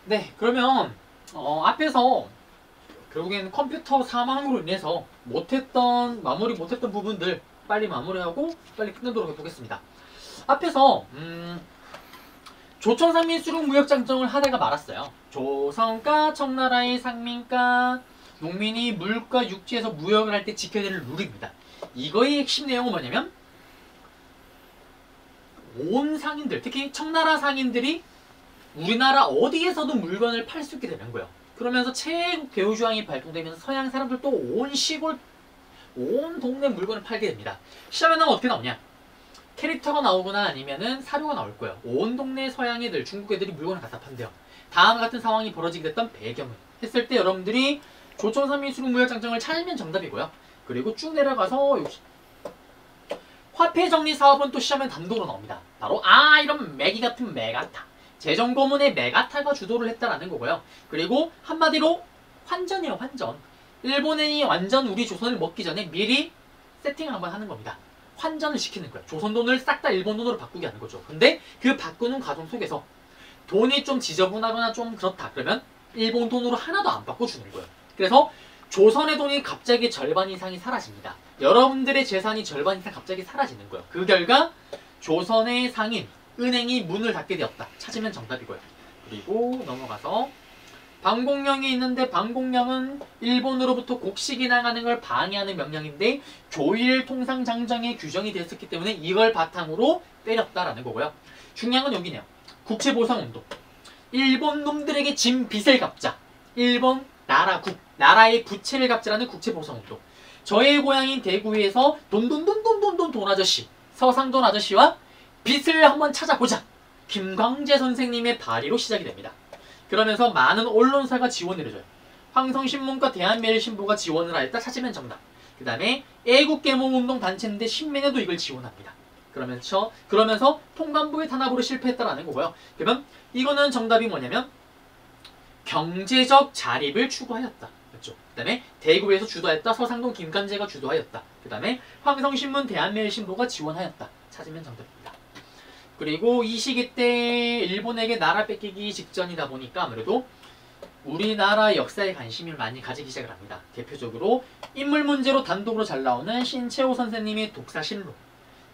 네, 그러면 앞에서 결국에는 컴퓨터 사망으로 인해서 마무리 못했던 부분들 빨리 마무리하고 빨리 끝내도록 해보겠습니다. 앞에서 조천상민 수륙무역장정을 하다가 말았어요. 조선과 청나라의 상민과 농민이 물과 육지에서 무역을 할 때 지켜야 될 룰입니다. 이거의 핵심 내용은 뭐냐면 온 상인들, 특히 청나라 상인들이 우리나라 어디에서도 물건을 팔 수 있게 되는 거예요. 그러면서 최국 대우조항이 발동되면서 서양 사람들도 온 시골, 온 동네 물건을 팔게 됩니다. 시험에 나오면 어떻게 나오냐? 캐릭터가 나오거나 아니면은 사료가 나올 거예요. 온 동네 서양 애들, 중국 애들이 물건을 갖다 판대요. 다음과 같은 상황이 벌어지게 됐던 배경을 했을 때 여러분들이 조천상민 수륙무역장정을 찾으면 정답이고요. 그리고 쭉 내려가서 화폐정리 사업은 또 시험에 단독으로 나옵니다. 바로 이런 매기 같은 메가타, 재정고문의 메가타가 주도를 했다라는 거고요. 그리고 한마디로 환전이에요. 환전. 일본인이 완전 우리 조선을 먹기 전에 미리 세팅을 한번 하는 겁니다. 환전을 시키는 거예요. 조선 돈을 싹 다 일본 돈으로 바꾸게 하는 거죠. 근데 그 바꾸는 과정 속에서 돈이 좀 지저분하거나 좀 그렇다 그러면 일본 돈으로 하나도 안 바꿔주는 거예요. 그래서 조선의 돈이 갑자기 절반 이상이 사라집니다. 여러분들의 재산이 절반 이상 갑자기 사라지는 거예요. 그 결과 조선의 상인, 은행이 문을 닫게 되었다. 찾으면 정답이고요. 그리고 넘어가서 방공령이 있는데 방공령은 일본으로부터 곡식이 나가는 걸 방해하는 명령인데 조일 통상장정에 규정이 됐었기 때문에 이걸 바탕으로 때렸다라는 거고요. 중요한 건 여기네요. 국채보상운동. 일본 놈들에게 진 빚을 갚자. 일본 나라의 부채를 갚자라는 국채보상운동. 저의 고향인 대구에서 돈 아저씨, 서상돈 아저씨와 빚을 한번 찾아보자. 김광재 선생님의 발의로 시작이 됩니다. 그러면서 많은 언론사가 지원을 해줘요. 황성신문과 대한매일신보가 지원을 하였다. 찾으면 정답. 그 다음에 애국계몽운동 단체인데 신민회도 이걸 지원합니다. 그러면서 통감부의 탄압으로 실패했다라는 거고요. 그러면 이거는 정답이 뭐냐면 경제적 자립을 추구하였다. 그렇죠? 그 다음에 대구에서 주도하였다. 서상동 김관재가 주도하였다. 그 다음에 황성신문 대한매일신보가 지원하였다. 찾으면 정답입니다. 그리고 이 시기 때 일본에게 나라 뺏기기 직전이다 보니까 아무래도 우리나라 역사에 관심을 많이 가지기 시작을 합니다. 대표적으로 인물 문제로 단독으로 잘 나오는 신채호 선생님의 독사실록,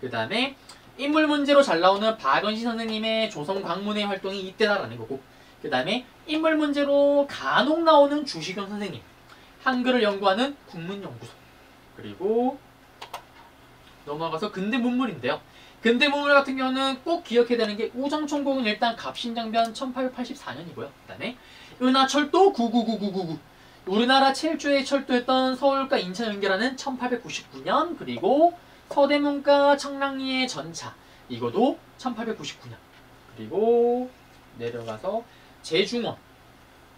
그 다음에 인물 문제로 잘 나오는 박은시 선생님의 조선광문회 활동이 이때다라는 거고, 그 다음에 인물 문제로 간혹 나오는 주시경 선생님, 한글을 연구하는 국문연구소, 그리고 넘어가서 근대문물인데요. 근대문물 같은 경우는 꼭 기억해야 되는 게 우정총국은 일단 갑신장변 1884년이고요. 그 다음에 은하철도 99999 우리나라 최초의 철도였던 서울과 인천 연결하는 1899년, 그리고 서대문과 청량리의 전차 이것도 1899년, 그리고 내려가서 제중원,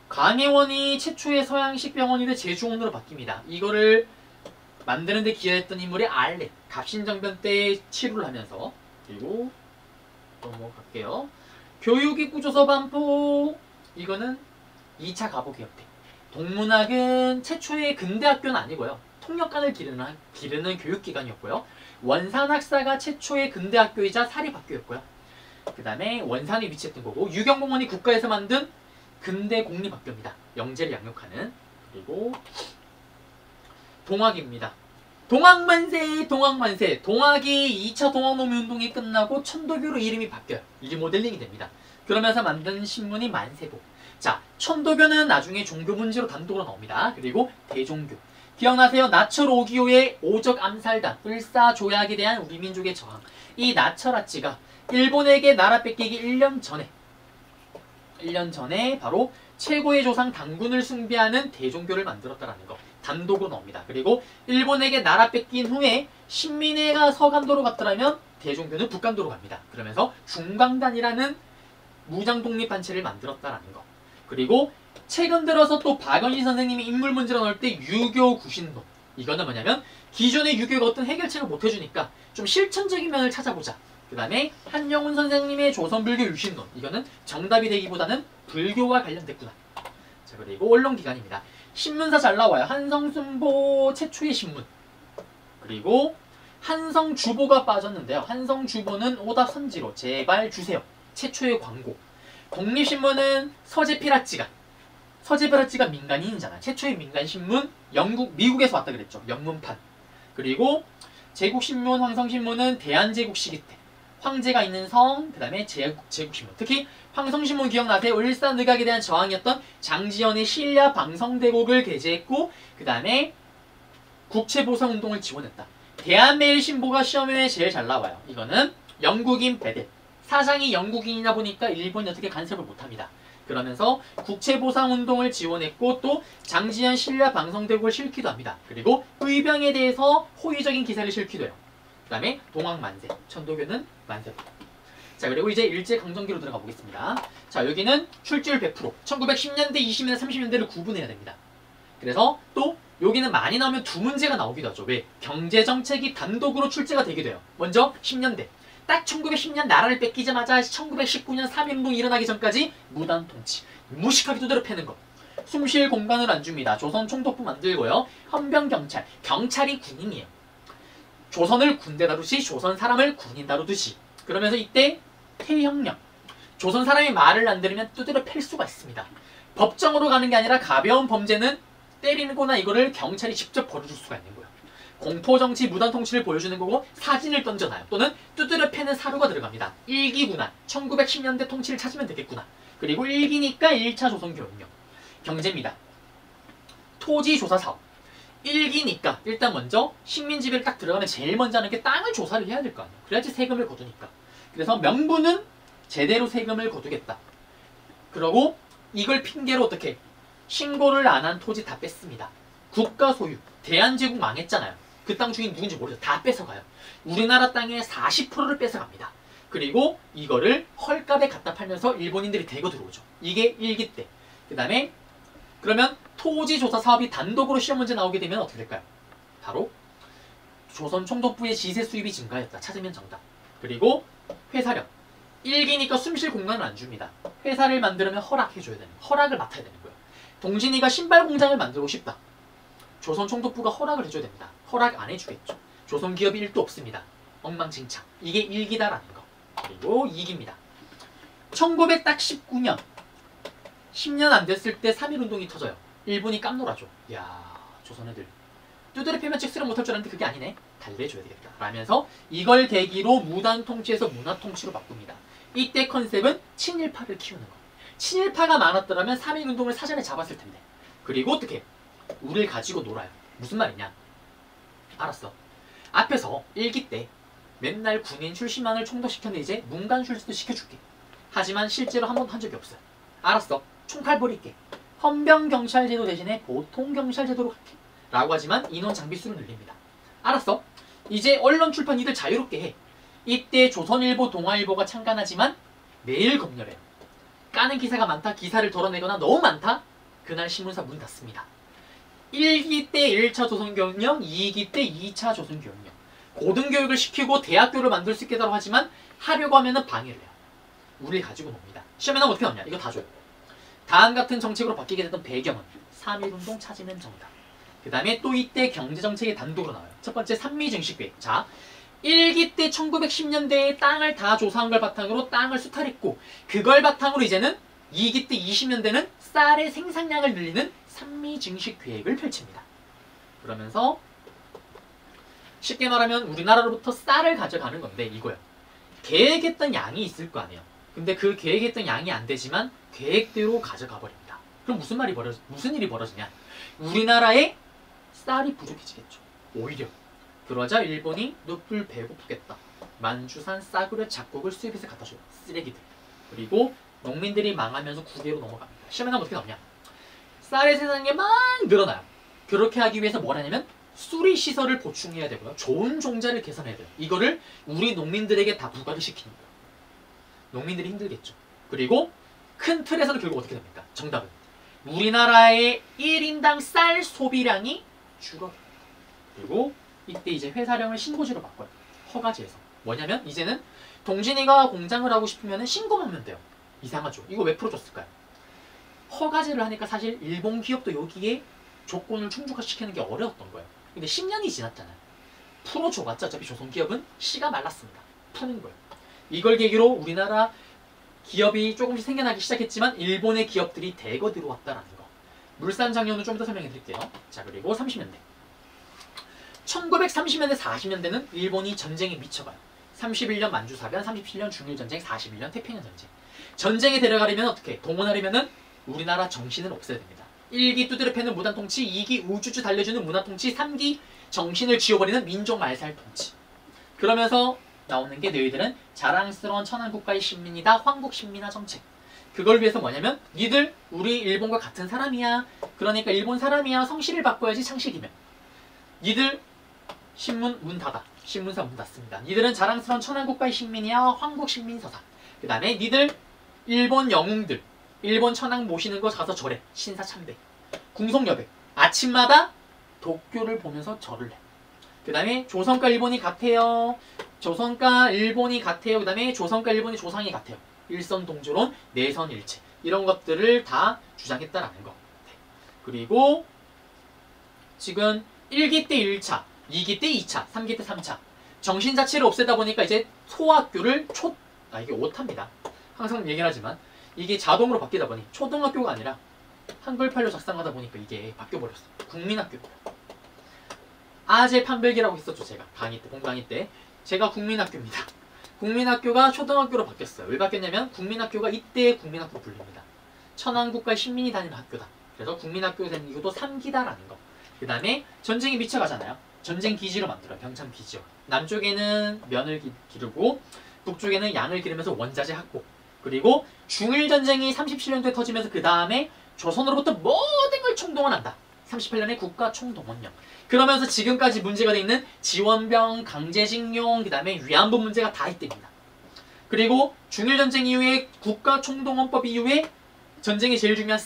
강혜원이 최초의 서양식 병원이 돼 제중원으로 바뀝니다. 이거를 만드는 데 기여했던 인물이 알렛, 갑신정변 때 치료를 하면서. 그리고 넘어갈게요. 교육이 구조서 반포, 이거는 2차 가보개혁 때. 동문학은 최초의 근대학교는 아니고요. 통역관을 기르는 교육기관이었고요. 원산학사가 최초의 근대학교이자 사립학교였고요. 그 다음에 원산에 위치했던 거고, 유경공원이 국가에서 만든 근대 공립학교입니다. 영재를 양육하는. 그리고 동학입니다. 동학만세. 동학이 2차 동학농민운동이 끝나고 천도교로 이름이 바뀌어요. 리모델링이 됩니다. 그러면서 만든 신문이 만세보. 자, 천도교는 나중에 종교 문제로 단독으로 나옵니다. 그리고 대종교. 기억나세요? 나철 5기호의 오적 암살단, 을사조약에 대한 우리 민족의 저항. 이 나철아찌가 일본에게 나라 뺏기기 1년 전에 바로 최고의 조상 당군을 숭배하는 대종교를 만들었다라는 거. 단독으로 나옵니다. 그리고 일본에게 나라 뺏긴 후에 신민회가 서간도로 갔더라면 대종교는 북간도로 갑니다. 그러면서 중광단이라는 무장 독립단체를 만들었다라는 거. 그리고 최근 들어서 또 박은시 선생님이 인물 문제로 넣을 때 유교 구신론. 이거는 뭐냐면 기존의 유교가 어떤 해결책을 못 해주니까 좀 실천적인 면을 찾아보자. 그 다음에 한영훈 선생님의 조선불교 유신론. 이거는 정답이 되기보다는 불교와 관련됐구나. 자, 그리고 언론기관입니다. 신문사 잘 나와요. 한성순보 최초의 신문. 그리고 한성주보가 빠졌는데요. 한성주보는 오답 선지로 제발 주세요. 최초의 광고. 독립신문은 서재 피라치가 민간인이잖아. 최초의 민간신문 미국에서 왔다 그랬죠. 영문판. 그리고 제국신문, 황성신문은 대한제국 시기 때 황제가 있는 성, 그 다음에 제국신문. 특히 황성신문 기억나세요? 을사늑악에 대한 저항이었던 장지연의 신라 방성대국을 게재했고 그 다음에 국채보상운동을 지원했다. 대한매일신보가 시험에 제일 잘 나와요. 이거는 영국인 베델. 사장이 영국인이다 보니까 일본이 어떻게 간섭을 못합니다. 그러면서 국채보상운동을 지원했고 또 장지연 신라 방성대국을 실기도 합니다. 그리고 의병에 대해서 호의적인 기사를 실기도 해요. 그 다음에 동학만세, 천도교는 만세부터. 자, 그리고 이제 일제강점기로 들어가 보겠습니다. 자, 여기는 출제율 100%. 1910년대, 20년대, 30년대를 구분해야 됩니다. 그래서 또 여기는 많이 나오면 두 문제가 나오기도 하죠. 왜? 경제정책이 단독으로 출제가 되기도 해요. 먼저 10년대. 딱 1910년 나라를 뺏기자마자 1919년 3.1운동 일어나기 전까지 무단통치. 무식하게 두드려 패는 거. 숨쉴 공간을 안 줍니다. 조선 총독부 만들고요. 헌병경찰. 경찰이 군인이에요. 조선을 군대 다루듯이 조선 사람을 군인 다루듯이. 그러면서 이때 폐형령. 조선 사람이 말을 안 들으면 두드려 팰 수가 있습니다. 법정으로 가는 게 아니라 가벼운 범죄는 때리는 거나 이거를 경찰이 직접 벌여줄 수가 있는 거예요. 공포정치 무단통치를 보여주는 거고 사진을 던져놔요. 또는 두드려 패는 사료가 들어갑니다. 일기구나. 1910년대 통치를 찾으면 되겠구나. 그리고 일기니까 1차 조선교육령. 경제입니다. 토지조사사업. 일기니까 일단 먼저 식민지배를 딱 들어가면 제일 먼저 하는 게 땅을 조사를 해야 될 거 아니에요. 그래야지 세금을 거두니까. 그래서 명분은 제대로 세금을 거두겠다. 그러고 이걸 핑계로 어떻게 신고를 안 한 토지 다 뺐습니다. 국가 소유. 대한제국 망했잖아요. 그 땅 주인 누군지 모르죠. 다 뺏어가요. 우리나라 땅의 40%를 뺏어갑니다. 그리고 이거를 헐값에 갖다 팔면서 일본인들이 대거 들어오죠. 이게 1기 때. 그 다음에 그러면 토지조사 사업이 단독으로 시험 문제 나오게 되면 어떻게 될까요? 바로 조선 총독부의 지세 수입이 증가했다. 찾으면 정답. 그리고 회사령. 1기니까 숨쉴 공간을 안 줍니다. 회사를 만들면 허락해줘야 되는 거예요. 허락을 맡아야 되는 거예요. 동진이가 신발 공장을 만들고 싶다. 조선 총독부가 허락을 해줘야 됩니다. 허락 안 해주겠죠. 조선 기업이 1도 없습니다. 엉망진창. 이게 1기다라는 거. 그리고 2기입니다. 1919년 10년 안 됐을 때 3.1운동이 터져요. 일본이 깜놀하죠. 야, 조선 애들 두드려 패면 직스를 못할 줄 알았는데 그게 아니네. 달래줘야 되겠다. 라면서 이걸 계기로 무단통치에서 문화통치로 바꿉니다. 이때 컨셉은 친일파를 키우는 거. 친일파가 많았더라면 3.1운동을 사전에 잡았을 텐데. 그리고 어떻게? 우리를 가지고 놀아요. 무슨 말이냐? 알았어. 앞에서 1기 때 맨날 군인 출신만을 총독시켰는데 이제 문관 출신도 시켜줄게. 하지만 실제로 한 번도 한 적이 없어요. 알았어. 총칼 버릴게. 헌병경찰제도 대신에 보통경찰제도로 갈게. 라고 하지만 인원 장비수를 늘립니다. 알았어. 이제 언론 출판 이들 자유롭게 해. 이때 조선일보, 동아일보가 창간하지만 매일 검열해요. 까는 기사가 많다. 기사를 덜어내거나 너무 많다. 그날 신문사 문 닫습니다. 1기 때 1차 조선교육령, 2기 때 2차 조선교육령. 고등교육을 시키고 대학교를 만들 수 있게 하지만 하려고 하면은 방해를 해요. 우리를 가지고 놉니다. 시험에 나오면 어떻게 나오냐? 이거 다 줘요. 다음 같은 정책으로 바뀌게 됐던 배경은 3.1운동 찾으면 정답. 그 다음에 또 이때 경제정책이 단독으로 나와요. 첫 번째 산미증식계획. 자, 1기 때 1910년대에 땅을 다 조사한 걸 바탕으로 땅을 수탈했고 그걸 바탕으로 이제는 2기 때 20년대는 쌀의 생산량을 늘리는 산미증식계획을 펼칩니다. 그러면서 쉽게 말하면 우리나라로부터 쌀을 가져가는 건데 이거요. 계획했던 양이 있을 거 아니에요. 근데 그 계획했던 양이 안 되지만 계획대로 가져가 버립니다. 그럼 무슨 일이 벌어지냐? 우리나라에 쌀이 부족해지겠죠. 오히려 그러자 일본이 눕을 배고프겠다. 만주산 싸구려 작곡을 수입해서 갖다 줘요. 쓰레기들. 그리고 농민들이 망하면서 국외로 넘어갑니다. 시험에 나면 어떻게 나오냐? 쌀의 생산량이 막 늘어나요. 그렇게 하기 위해서 뭘 하냐면 수리시설을 보충해야 되고요. 좋은 종자를 개선해야 돼요. 이거를 우리 농민들에게 다 부과를 시키는 거예요. 농민들이 힘들겠죠. 그리고 큰 틀에서는 결국 어떻게 됩니까? 정답은 우리나라의 1인당 쌀 소비량이 줄어요. 그리고 이때 이제 회사령을 신고지로 바꿔요. 허가지에서. 뭐냐면 이제는 동진이가 공장을 하고 싶으면 신고만 하면 돼요. 이상하죠. 이거 왜 풀어줬을까요? 허가제를 하니까 사실 일본 기업도 여기에 조건을 충족시키는 게 어려웠던 거예요. 근데 10년이 지났잖아요. 풀어줘봤자 어차피 조선 기업은 씨가 말랐습니다. 푸는 거예요. 이걸 계기로 우리나라 기업이 조금씩 생겨나기 시작했지만 일본의 기업들이 대거 들어왔다라는 거. 물산 장려는 좀 더 설명해 드릴게요. 자, 그리고 30년대. 1930년대, 40년대는 일본이 전쟁에 미쳐가요. 31년 만주사변, 37년 중일전쟁, 41년 태평양전쟁. 전쟁에 데려가려면 어떻게? 동원하려면은 우리나라 정신을 없애야 됩니다. 1기 두드려 패는 무단통치, 2기 우쭈쭈 달려주는 문화통치, 3기 정신을 쥐어버리는 민족 말살 통치. 그러면서 나오는 게 너희들은 자랑스러운 천황국가의 신민이다. 황국 신민화 정책. 그걸 위해서 뭐냐면 니들 우리 일본과 같은 사람이야. 그러니까 일본 사람이야. 성실을 바꿔야지 창식이면. 니들 신문 문 닫아. 신문사 문 닫습니다. 니들은 자랑스러운 천황국가의 신민이야. 황국 신민서사. 그 다음에 니들 일본 영웅들 일본 천황 모시는 거 가서 절해. 신사 참배. 궁성여백. 아침마다 도쿄를 보면서 절을 해. 그 다음에 조선과 일본이 같아요. 조선과 일본이 같아요. 그 다음에 조선과 일본이 조상이 같아요. 일선동조론, 내선일체. 이런 것들을 다 주장했다라는 거. 네. 그리고 지금 1기 때 1차, 2기 때 2차, 3기 때 3차. 정신 자체를 없애다 보니까 이제 소학교를 이게 오타입니다. 항상 얘기를 하지만 이게 자동으로 바뀌다 보니 초등학교가 아니라 한글팔로 작성하다 보니까 이게 바뀌어버렸어. 국민학교입니다. 아재 판별기라고 했었죠. 제가 강의 때, 본강의 때. 제가 국민학교입니다. 국민학교가 초등학교로 바뀌었어요. 왜 바뀌었냐면 국민학교가 이때의 국민학교 불립니다. 천황국가의 신민이 다니는 학교다. 그래서 국민학교가 된 이유도 3기다라는 거. 그 다음에 전쟁이 미쳐가잖아요. 전쟁 기지로 만들어요. 병참 기지요. 남쪽에는 면을 기르고 북쪽에는 양을 기르면서 원자재 확보. 그리고 중일전쟁이 37년도에 터지면서 그 다음에 조선으로부터 모든 걸 총동원한다. 38년에 국가 총동원령. 그러면서 지금까지 문제가 돼 있는 지원병, 강제징용, 그 다음에 위안부 문제가 다 이때입니다. 그리고 중일전쟁 이후에 국가 총동원법 이후에 전쟁이 제일 중요한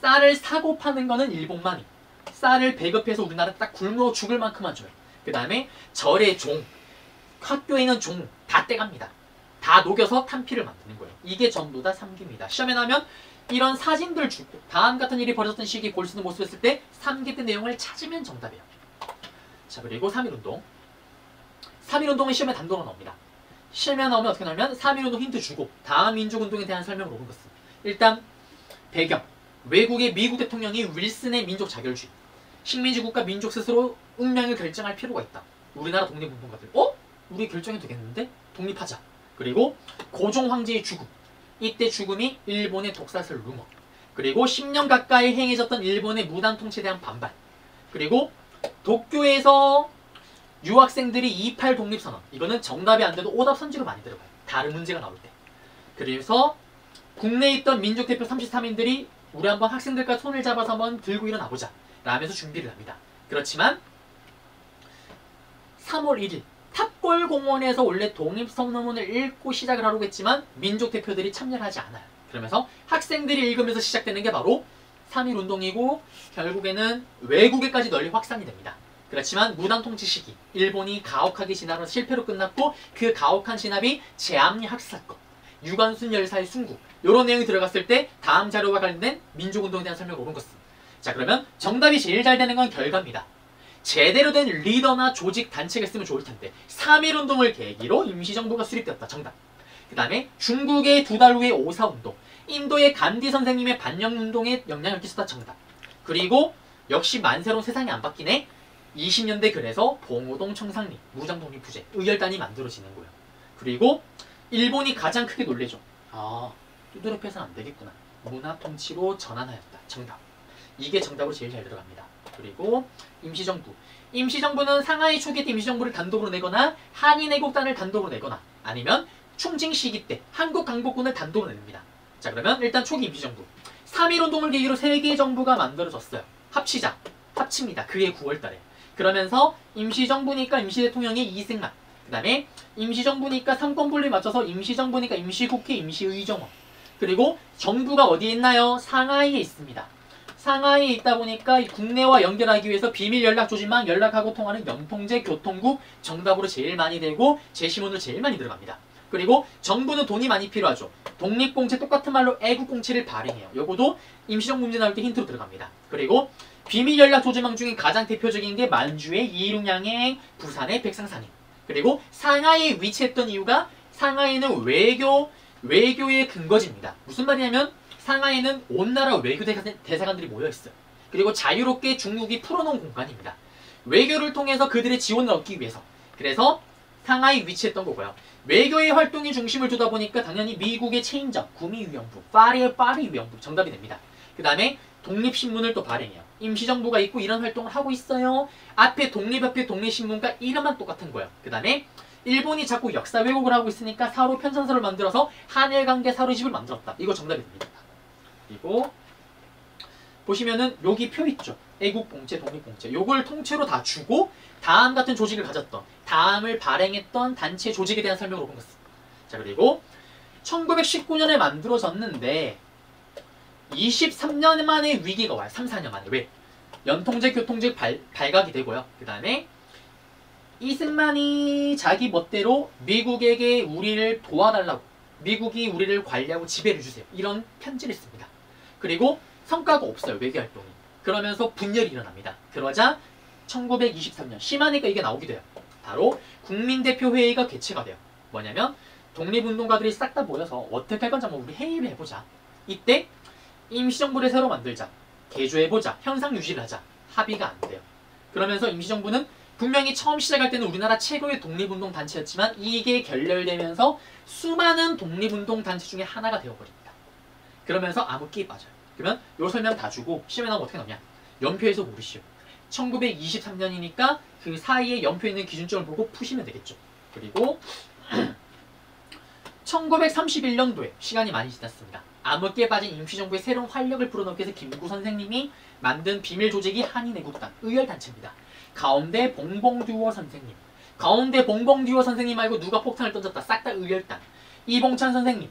쌀을 사고 파는 거는 일본만이. 쌀을 배급해서 우리나라 딱 굶어 죽을 만큼만 줘요. 그 다음에 절의 종, 학교에 있는 종 다 떼갑니다. 다 녹여서 탄피를 만드는 거예요. 이게 전부 다 3기입니다. 시험에 나오면 이런 사진들 주고 다음 같은 일이 벌어졌던 시기에 볼 수 있는 모습을 했을 때 3기 때 내용을 찾으면 정답이에요. 자, 그리고 3.1운동. 3.1운동은 시험에 단도로 나옵니다. 시험에 나오면 어떻게 나오면 3.1운동 힌트 주고 다음 민족운동에 대한 설명을 오는 것은 일단 배경. 외국의 미국 대통령이 윌슨의 민족 자결주의. 식민지 국가 민족 스스로 운명을 결정할 필요가 있다. 우리나라 독립운동가들. 우리 결정이 되겠는데? 독립하자. 그리고 고종 황제의 죽음. 이때 죽음이 일본의 독사설 루머. 그리고 10년 가까이 행해졌던 일본의 무단 통치에 대한 반발. 그리고 도쿄에서 유학생들이 28 독립선언. 이거는 정답이 안 돼도 오답 선지로 많이 들어가요. 다른 문제가 나올 때. 그래서 국내에 있던 민족 대표 33인들이 우리 한번 학생들과 손을 잡아서 한번 들고 일어나보자 라면서 준비를 합니다. 그렇지만 3월 1일 탑골공원에서 원래 독립선언문을 읽고 시작을 하려고 했지만 민족 대표들이 참여를 하지 않아요. 그러면서 학생들이 읽으면서 시작되는 게 바로 3.1운동이고 결국에는 외국에까지 널리 확산이 됩니다. 그렇지만 무단 통치 시기 일본이 가혹하게 진압을 실패로 끝났고 그 가혹한 진압이 제암리 학살건, 유관순 열사의 순국 이런 내용이 들어갔을 때 다음 자료와 관련된 민족운동에 대한 설명을 오는 것은 자 그러면 정답이 제일 잘 되는 건 결과입니다. 제대로 된 리더나 조직, 단체가 있으면 좋을 텐데 3.1운동을 계기로 임시정부가 수립되었다. 정답. 그 다음에 중국의 2달 후에 5.4운동 인도의 간디 선생님의 반영운동에 영향을 끼쳤다. 정답. 그리고 역시 만세론 세상이 안 바뀌네. 20년대 그래서 봉오동 청상리 무장독립부제 의열단이 만들어지는 거예요. 그리고 일본이 가장 크게 놀래죠. 두드려 패서는 안 되겠구나. 문화통치로 전환하였다. 정답. 이게 정답으로 제일 잘 들어갑니다. 그리고 임시정부. 임시정부는 상하이 초기 때 임시정부를 단독으로 내거나 한인애국단을 단독으로 내거나 아니면 충칭 시기 때 한국 강복군을 단독으로 냅니다. 자 그러면 일단 초기 임시정부. 3.1운동을 계기로 세계정부가 만들어졌어요. 합치자. 합칩니다. 그게 9월달에. 그러면서 임시정부니까 임시대통령이 이승만. 그 다음에 임시정부니까 삼권분립 맞춰서 임시정부니까 임시국회, 임시의정원. 그리고 정부가 어디에 있나요? 상하이에 있습니다. 상하이에 있다 보니까 국내와 연결하기 위해서 비밀 연락 조직망 연락하고 통하는 영통제 교통국 정답으로 제일 많이 되고 제시문으로 제일 많이 들어갑니다. 그리고 정부는 돈이 많이 필요하죠. 독립공채 똑같은 말로 애국공채를 발행해요. 요거도 임시정부 문제 나올 때 힌트로 들어갑니다. 그리고 비밀 연락 조직망 중에 가장 대표적인 게 만주의 이일웅양행, 부산의 백상산행. 그리고 상하이에 위치했던 이유가 상하이는 외교 외교의 근거지입니다. 무슨 말이냐면 상하이는 온 나라 외교 대사관들이 모여있어요. 그리고 자유롭게 중국이 풀어놓은 공간입니다. 외교를 통해서 그들의 지원을 얻기 위해서. 그래서 상하이 위치했던 거고요. 외교의 활동이 중심을 두다 보니까 당연히 미국의 체인점, 구미위원부, 파리 위원부 정답이 됩니다. 그 다음에 독립신문을 또 발행해요. 임시정부가 있고 이런 활동을 하고 있어요. 앞에 독립협회 독립신문과 이름만 똑같은 거예요. 그 다음에 일본이 자꾸 역사 왜곡을 하고 있으니까 사로 편찬서를 만들어서 한일관계 사로집을 만들었다. 이거 정답이 됩니다. 그리고 보시면은 여기 표 있죠. 애국공채, 독립공채. 요걸 통째로 다 주고 다음 같은 조직을 가졌던, 다음을 발행했던 단체 조직에 대한 설명을 본 것입니다. 자, 그리고 1919년에 만들어졌는데 23년 만에 위기가 와요. 3, 4년 만에. 왜? 연통제, 교통제 발각이 되고요. 그 다음에 이승만이 자기 멋대로 미국에게 우리를 도와달라고, 미국이 우리를 관리하고 지배를 주세요. 이런 편지를 씁니다. 그리고 성과가 없어요. 외교활동이. 그러면서 분열이 일어납니다. 그러자 1923년 심하니까 이게 나오게 돼요. 바로 국민대표회의가 개최가 돼요. 뭐냐면 독립운동가들이 싹 다 모여서 어떻게 할 건지 한번 우리 회의를 해보자. 이때 임시정부를 새로 만들자. 개조해보자. 현상 유지를 하자. 합의가 안 돼요. 그러면서 임시정부는 분명히 처음 시작할 때는 우리나라 최고의 독립운동 단체였지만 이게 결렬되면서 수많은 독립운동 단체 중에 하나가 되어버립니다. 그러면서 암흑기에 빠져요. 그러면 요 설명 다 주고 시험에 나오면 어떻게 나오냐. 연표에서 모르시오. 1923년이니까 그 사이에 연표에 있는 기준점을 보고 푸시면 되겠죠. 그리고 1931년도에 시간이 많이 지났습니다. 암흑기에 빠진 임시정부의 새로운 활력을 불어넣기 위해서 김구 선생님이 만든 비밀 조직이 한인애국당, 의열단체입니다. 가운데 봉봉듀어 선생님, 가운데 봉봉듀어 선생님 말고 누가 폭탄을 던졌다. 싹 다 의열단. 이봉찬 선생님,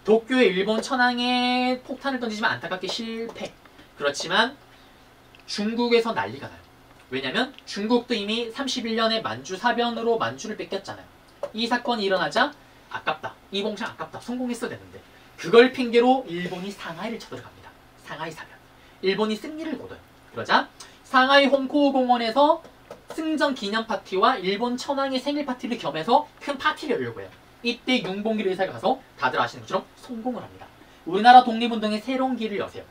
도쿄의 일본 천황에 폭탄을 던지지만 안타깝게 실패. 그렇지만 중국에서 난리가 나요. 왜냐면 중국도 이미 31년에 만주 사변으로 만주를 뺏겼잖아요. 이 사건이 일어나자 아깝다. 이봉찬 아깝다. 성공했어야 되는데. 그걸 핑계로 일본이 상하이를 쳐들어갑니다. 상하이 사변. 일본이 승리를 거둬요. 그러자 상하이 홍코우 공원에서 승전 기념 파티와 일본 천황의 생일 파티를 겸해서 큰 파티를 열려고 해요. 이때 윤봉길 의사가 가서 다들 아시는 것처럼 성공을 합니다. 우리나라 독립운동의 새로운 길을 여세요.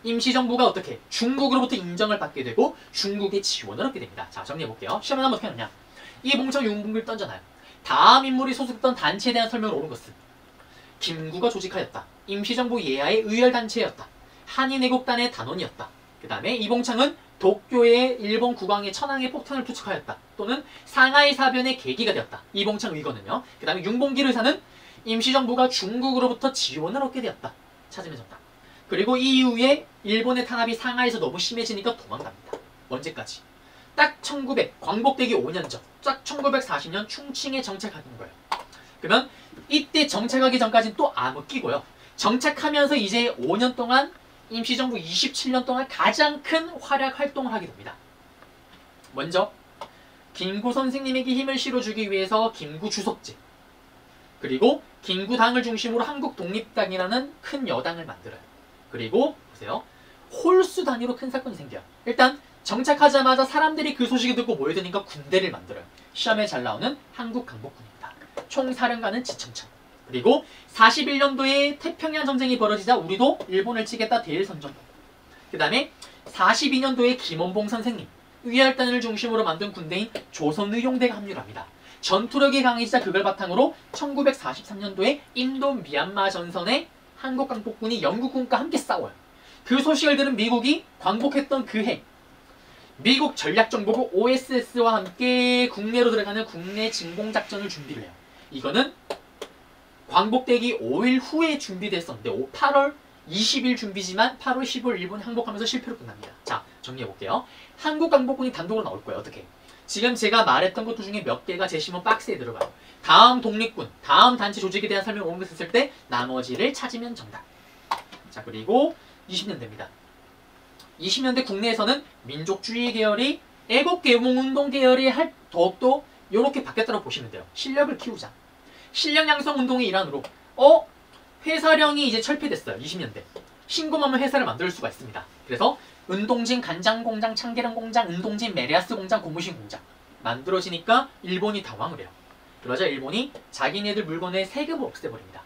임시정부가 어떻게 중국으로부터 인정을 받게 되고 중국의 지원을 얻게 됩니다. 자, 정리해볼게요. 시험에 나면 어떻게 하느냐. 이봉찬 윤봉길 던져놔요. 다음 인물이 소속했던 단체에 대한 설명을 옳은 것은 김구가 조직하였다. 임시정부 예하의 의열단체였다. 한인애국단의 단원이었다. 그 다음에 이봉창은 도쿄의 일본 국왕의 천황의 폭탄을 투척하였다. 또는 상하이 사변의 계기가 되었다. 이봉창 의거는요. 그 다음에 윤봉길 의사는 임시정부가 중국으로부터 지원을 얻게 되었다. 찾으면 정답. 그리고 이 이후에 일본의 탄압이 상하이에서 너무 심해지니까 도망갑니다. 언제까지? 딱 1900, 광복되기 5년 전, 딱 1940년 충칭에 정착하는 거예요. 그러면 이때 정착하기 전까지는 또 암흑기고요. 정착하면서 이제 5년 동안 임시정부 27년 동안 가장 큰 활약 활동을 하게 됩니다. 먼저 김구 선생님에게 힘을 실어주기 위해서 김구 주석제, 그리고 김구당을 중심으로 한국독립당이라는 큰 여당을 만들어요. 그리고 보세요. 홀수 단위로 큰 사건이 생겨요. 일단 정착하자마자 사람들이 그 소식을 듣고 모여드니까 군대를 만들어요. 시험에 잘 나오는 한국강복군입니다. 총사령관은 지청천. 그리고 41년도에 태평양 전쟁이 벌어지자 우리도 일본을 치겠다 대일선전포. 그 다음에 42년도에 김원봉 선생님, 의열단을 중심으로 만든 군대인 조선의용대가 합류합니다. 전투력이 강해지자 그걸 바탕으로 1943년도에 인도 미얀마 전선에 한국 광복군이 영국군과 함께 싸워요. 그 소식을 들은 미국이 광복했던 그 해, 미국 전략정보국 OSS와 함께 국내로 들어가는 국내 진공작전을 준비를 해요. 이거는 광복되기 5일 후에 준비됐었는데 8월 20일 준비지만 8월 15일 일본이 항복하면서 실패로 끝납니다. 자, 정리해볼게요. 한국 광복군이 단독으로 나올 거예요. 어떻게? 지금 제가 말했던 것들 중에 몇 개가 제시문 박스에 들어가요. 다음 독립군, 다음 단체 조직에 대한 설명을 옮겼을 때 나머지를 찾으면 정답. 자, 그리고 20년대입니다. 20년대 국내에서는 민족주의 계열이 애국개몽운동 계열이 더욱더 이렇게 바뀌었다고 보시면 돼요. 실력을 키우자. 실력 양성 운동의 일환으로 회사령이 이제 철폐됐어요. 20년대. 신고하면 회사를 만들 수가 있습니다. 그래서 은동진 간장공장, 참계란공장, 은동진 메리아스 공장, 고무신 공장 만들어지니까 일본이 당황을 해요. 그러자 일본이 자기네들 물건의 세금을 없애버립니다.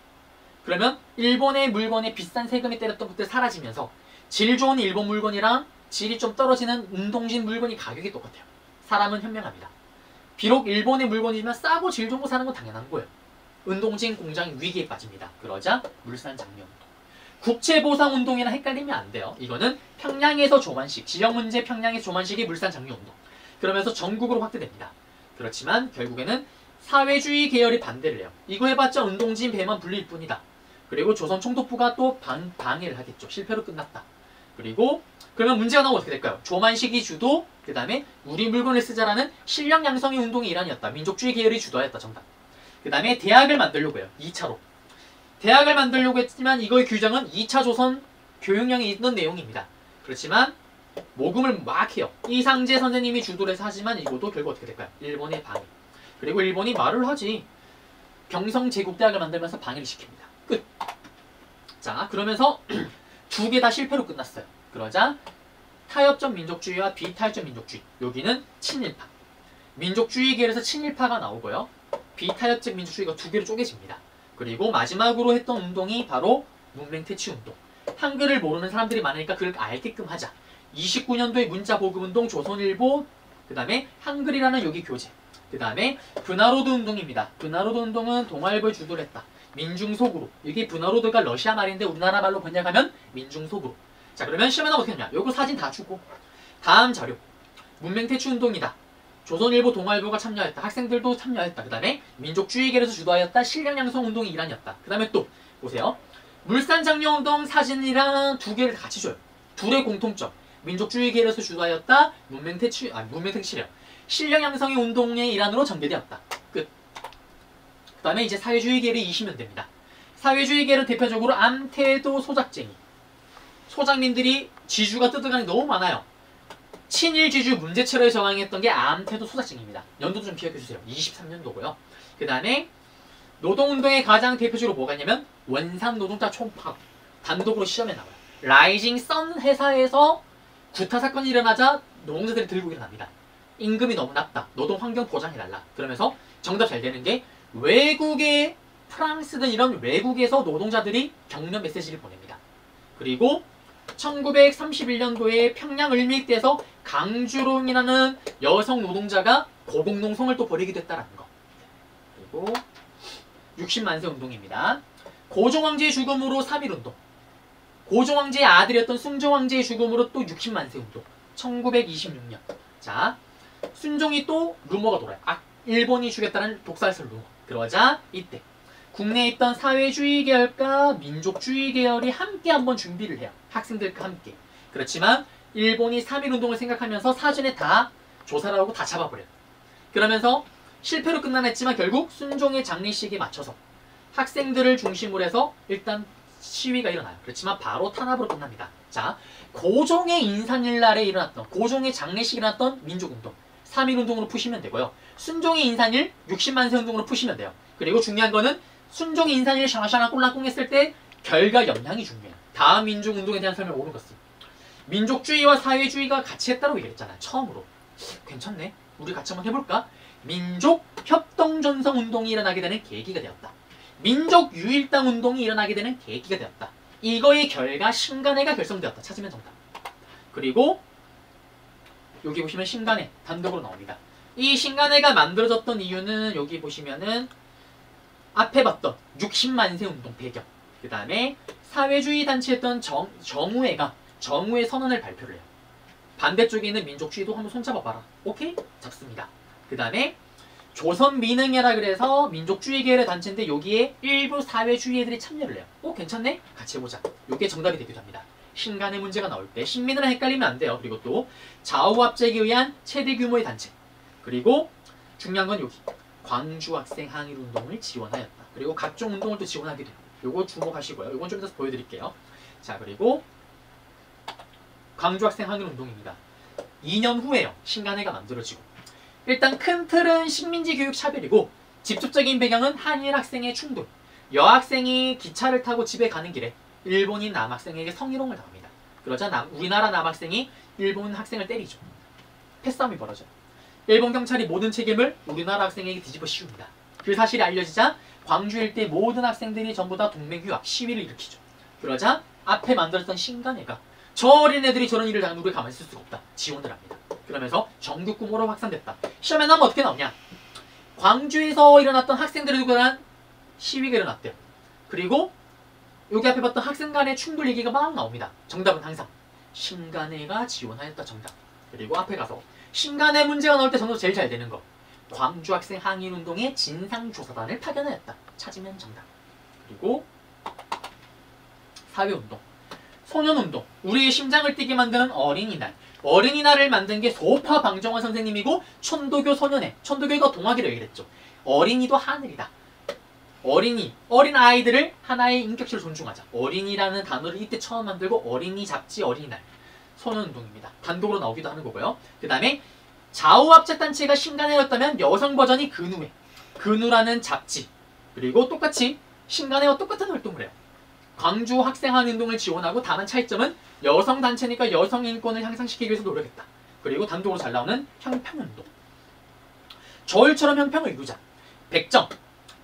그러면 일본의 물건에 비싼 세금이 때렸던 것들 사라지면서 질 좋은 일본 물건이랑 질이 좀 떨어지는 운동진 물건이 가격이 똑같아요. 사람은 현명합니다. 비록 일본의 물건이지만 싸고 질 좋은 거 사는 건 당연한 거예요. 운동진 공장이 위기에 빠집니다. 그러자 물산장려운동. 국채보상운동이랑 헷갈리면 안 돼요. 이거는 평양에서 조만식, 지역문제 평양에서 조만식이 물산장려운동. 그러면서 전국으로 확대됩니다. 그렇지만 결국에는 사회주의 계열이 반대를 해요. 이거 해봤자 운동진 배만 불릴 뿐이다. 그리고 조선 총독부가 또 방해를 하겠죠. 실패로 끝났다. 그리고 그러면 문제가 나오면 어떻게 될까요? 조만식이 주도, 그 다음에 우리 물건을 쓰자라는 실력 양성의 운동의 일환이었다. 민족주의 계열이 주도하였다. 정답. 그 다음에 대학을 만들려고 해요. 2차로. 대학을 만들려고 했지만 이거의 규정은 2차 조선 교육령에 있는 내용입니다. 그렇지만 모금을 막 해요. 이상재 선생님이 주도를 해서 하지만 이것도 결국 어떻게 될까요? 일본의 방해. 그리고 일본이 말을 하지. 경성제국대학을 만들면서 방해를 시킵니다. 끝. 자, 그러면서 두 개 다 실패로 끝났어요. 그러자 타협적 민족주의와 비타협적 민족주의. 여기는 친일파. 민족주의 계열에서 친일파가 나오고요. 비타협적 민족주의가 두 개로 쪼개집니다. 그리고 마지막으로 했던 운동이 바로 문맹퇴치운동. 한글을 모르는 사람들이 많으니까 그걸 알게끔 하자. 29년도에 문자보급운동, 조선일보, 그 다음에 한글이라는 여기 교재. 그 다음에 브나로드 운동입니다. 브나로드 운동은 동아일보에 주도를 했다. 민중속으로. 이게 브나로드가 러시아 말인데 우리나라 말로 번역하면 민중속으로. 자, 그러면 시험에 나오면 어떻게 했냐. 요거 사진 다 주고. 다음 자료. 문맹퇴치운동이다. 조선일보, 동아일보가 참여했다. 학생들도 참여했다. 그 다음에 민족주의 계열에서 주도하였다. 실력양성운동의 일환이었다. 그 다음에 또 보세요. 물산장려운동 사진이랑 두 개를 같이 줘요. 둘의 공통점. 민족주의 계열에서 주도하였다. 문맹퇴치력. 실력양성의 운동의 일환으로 전개되었다. 끝. 그 다음에 이제 사회주의 계열이 이시면 됩니다. 사회주의 계열은 대표적으로 암태도 소작쟁이. 소장님들이 지주가 뜯어가는 게 너무 많아요. 친일지주 문제철에 저항했던 게 암태도 소작쟁이입니다. 연도도 좀 기억해주세요. 23년도고요. 그 다음에 노동운동의 가장 대표적으로 뭐가 있냐면 원산 노동자 총파업. 단독으로 시험에 나와요. 라이징 선 회사에서 구타 사건이 일어나자 노동자들이 들고 일어납니다. 임금이 너무 낮다. 노동 환경 보장해달라. 그러면서 정답 잘 되는 게 외국의 프랑스든 이런 외국에서 노동자들이 격려 메시지를 보냅니다. 그리고 1931년도에 평양 을밀대에서 강주롱이라는 여성 노동자가 고공농성을 또 벌이게 됐다라는 거. 그리고 60만세 운동입니다. 고종황제의 죽음으로 3.1운동. 고종황제의 아들이었던 순종황제의 죽음으로 또 60만세 운동. 1926년. 자, 순종이 또 루머가 돌아요. 일본이 죽였다는 독살설 루머. 그러자 이때 국내에 있던 사회주의 계열과 민족주의 계열이 함께 한번 준비를 해요. 학생들과 함께. 그렇지만 일본이 3.1운동을 생각하면서 사전에 다 조사를 하고 다 잡아버려요. 그러면서 실패로 끝나냈지만 결국 순종의 장례식에 맞춰서 학생들을 중심으로 해서 일단 시위가 일어나요. 그렇지만 바로 탄압으로 끝납니다. 자, 고종의 인산일날에 일어났던, 고종의 장례식에 일어났던 민족운동 3.1운동으로 푸시면 되고요. 순종의 인산일 60만세 운동으로 푸시면 돼요. 그리고 중요한 거는 순종의 인산일 샹샹한 꼴랑꿍 했을 때 결과 영향이 중요해요. 다음 민족운동에 대한 설명을 오는 것은 민족주의와 사회주의가 같이 했다고 얘기했잖아요. 처음으로. 괜찮네. 우리 같이 한번 해볼까? 민족협동전성운동이 일어나게 되는 계기가 되었다. 민족유일당 운동이 일어나게 되는 계기가 되었다. 이거의 결과 신간회가 결성되었다. 찾으면 정답. 그리고 여기 보시면 신간회 단독으로 나옵니다. 이 신간회가 만들어졌던 이유는 여기 보시면은 앞에 봤던 60만세 운동 배경, 그 다음에 사회주의 단체였던 정우회가 정우회 선언을 발표를 해요. 반대쪽에 있는 민족주의도 한번 손잡아봐라. 오케이? 잡습니다. 그 다음에 조선민흥회라 그래서 민족주의 계열의 단체인데 여기에 일부 사회주의애들이 참여를 해요. 오, 괜찮네? 같이 해보자. 이게 정답이 되기도 합니다. 신간의 문제가 나올 때 신민이랑 헷갈리면 안 돼요. 그리고 또 좌우합작에 의한 최대 규모의 단체. 그리고 중요한 건 여기 광주 학생 항일 운동을 지원하였다. 그리고 각종 운동을 또 지원하게 돼요. 요거 주목하시고요. 요건 좀 이따 보여드릴게요. 자, 그리고 광주 학생 항일 운동입니다. 2년 후에요. 신간회가 만들어지고. 일단 큰 틀은 식민지 교육 차별이고 직접적인 배경은 한일 학생의 충돌. 여학생이 기차를 타고 집에 가는 길에 일본인 남학생에게 성희롱을 당합니다. 그러자 우리나라 남학생이 일본 학생을 때리죠. 패싸움이 벌어져요. 일본 경찰이 모든 책임을 우리나라 학생에게 뒤집어 씌웁니다. 그 사실이 알려지자 광주 일대 모든 학생들이 전부 다 동맹휴학 시위를 일으키죠. 그러자 앞에 만들었던 신간회가 저 어린애들이 저런 일을 당하면 우리가 가만히 있을 수가 없다. 지원을 합니다. 그러면서 전국 규모로 확산됐다. 시험에 나오면 어떻게 나오냐? 광주에서 일어났던 학생들에 관한 시위가 일어났대요. 그리고 여기 앞에 봤던 학생 간의 충돌 얘기가 막 나옵니다. 정답은 항상 신간회가 지원하였다. 정답. 그리고 앞에 가서 신간회 문제가 나올 때 정답 제일 잘 되는 거. 광주 학생 항일운동의 진상조사단을 파견하였다. 찾으면 정답. 그리고 사회운동, 소년운동, 우리의 심장을 뛰게 만드는 어린이날. 어린이날을 만든 게 소파 방정환 선생님이고 천도교 소년회, 천도교가 동학이라고 얘기를 했죠. 어린이도 하늘이다. 어린이, 어린 아이들을 하나의 인격체로 존중하자. 어린이라는 단어를 이때 처음 만들고 어린이 잡지 어린이날. 소년운동입니다. 단독으로 나오기도 하는 거고요. 그 다음에 좌우합작단체가 신간회였다면 여성 버전이 근우회, 근우라는 잡지. 그리고 똑같이 신간회와 똑같은 활동을 해요. 광주 학생항운동을 지원하고 다만 차이점은 여성 단체니까 여성 인권을 향상시키기 위해서 노력했다. 그리고 단독으로 잘 나오는 형평운동. 저울처럼 형평을 이루자. 백정.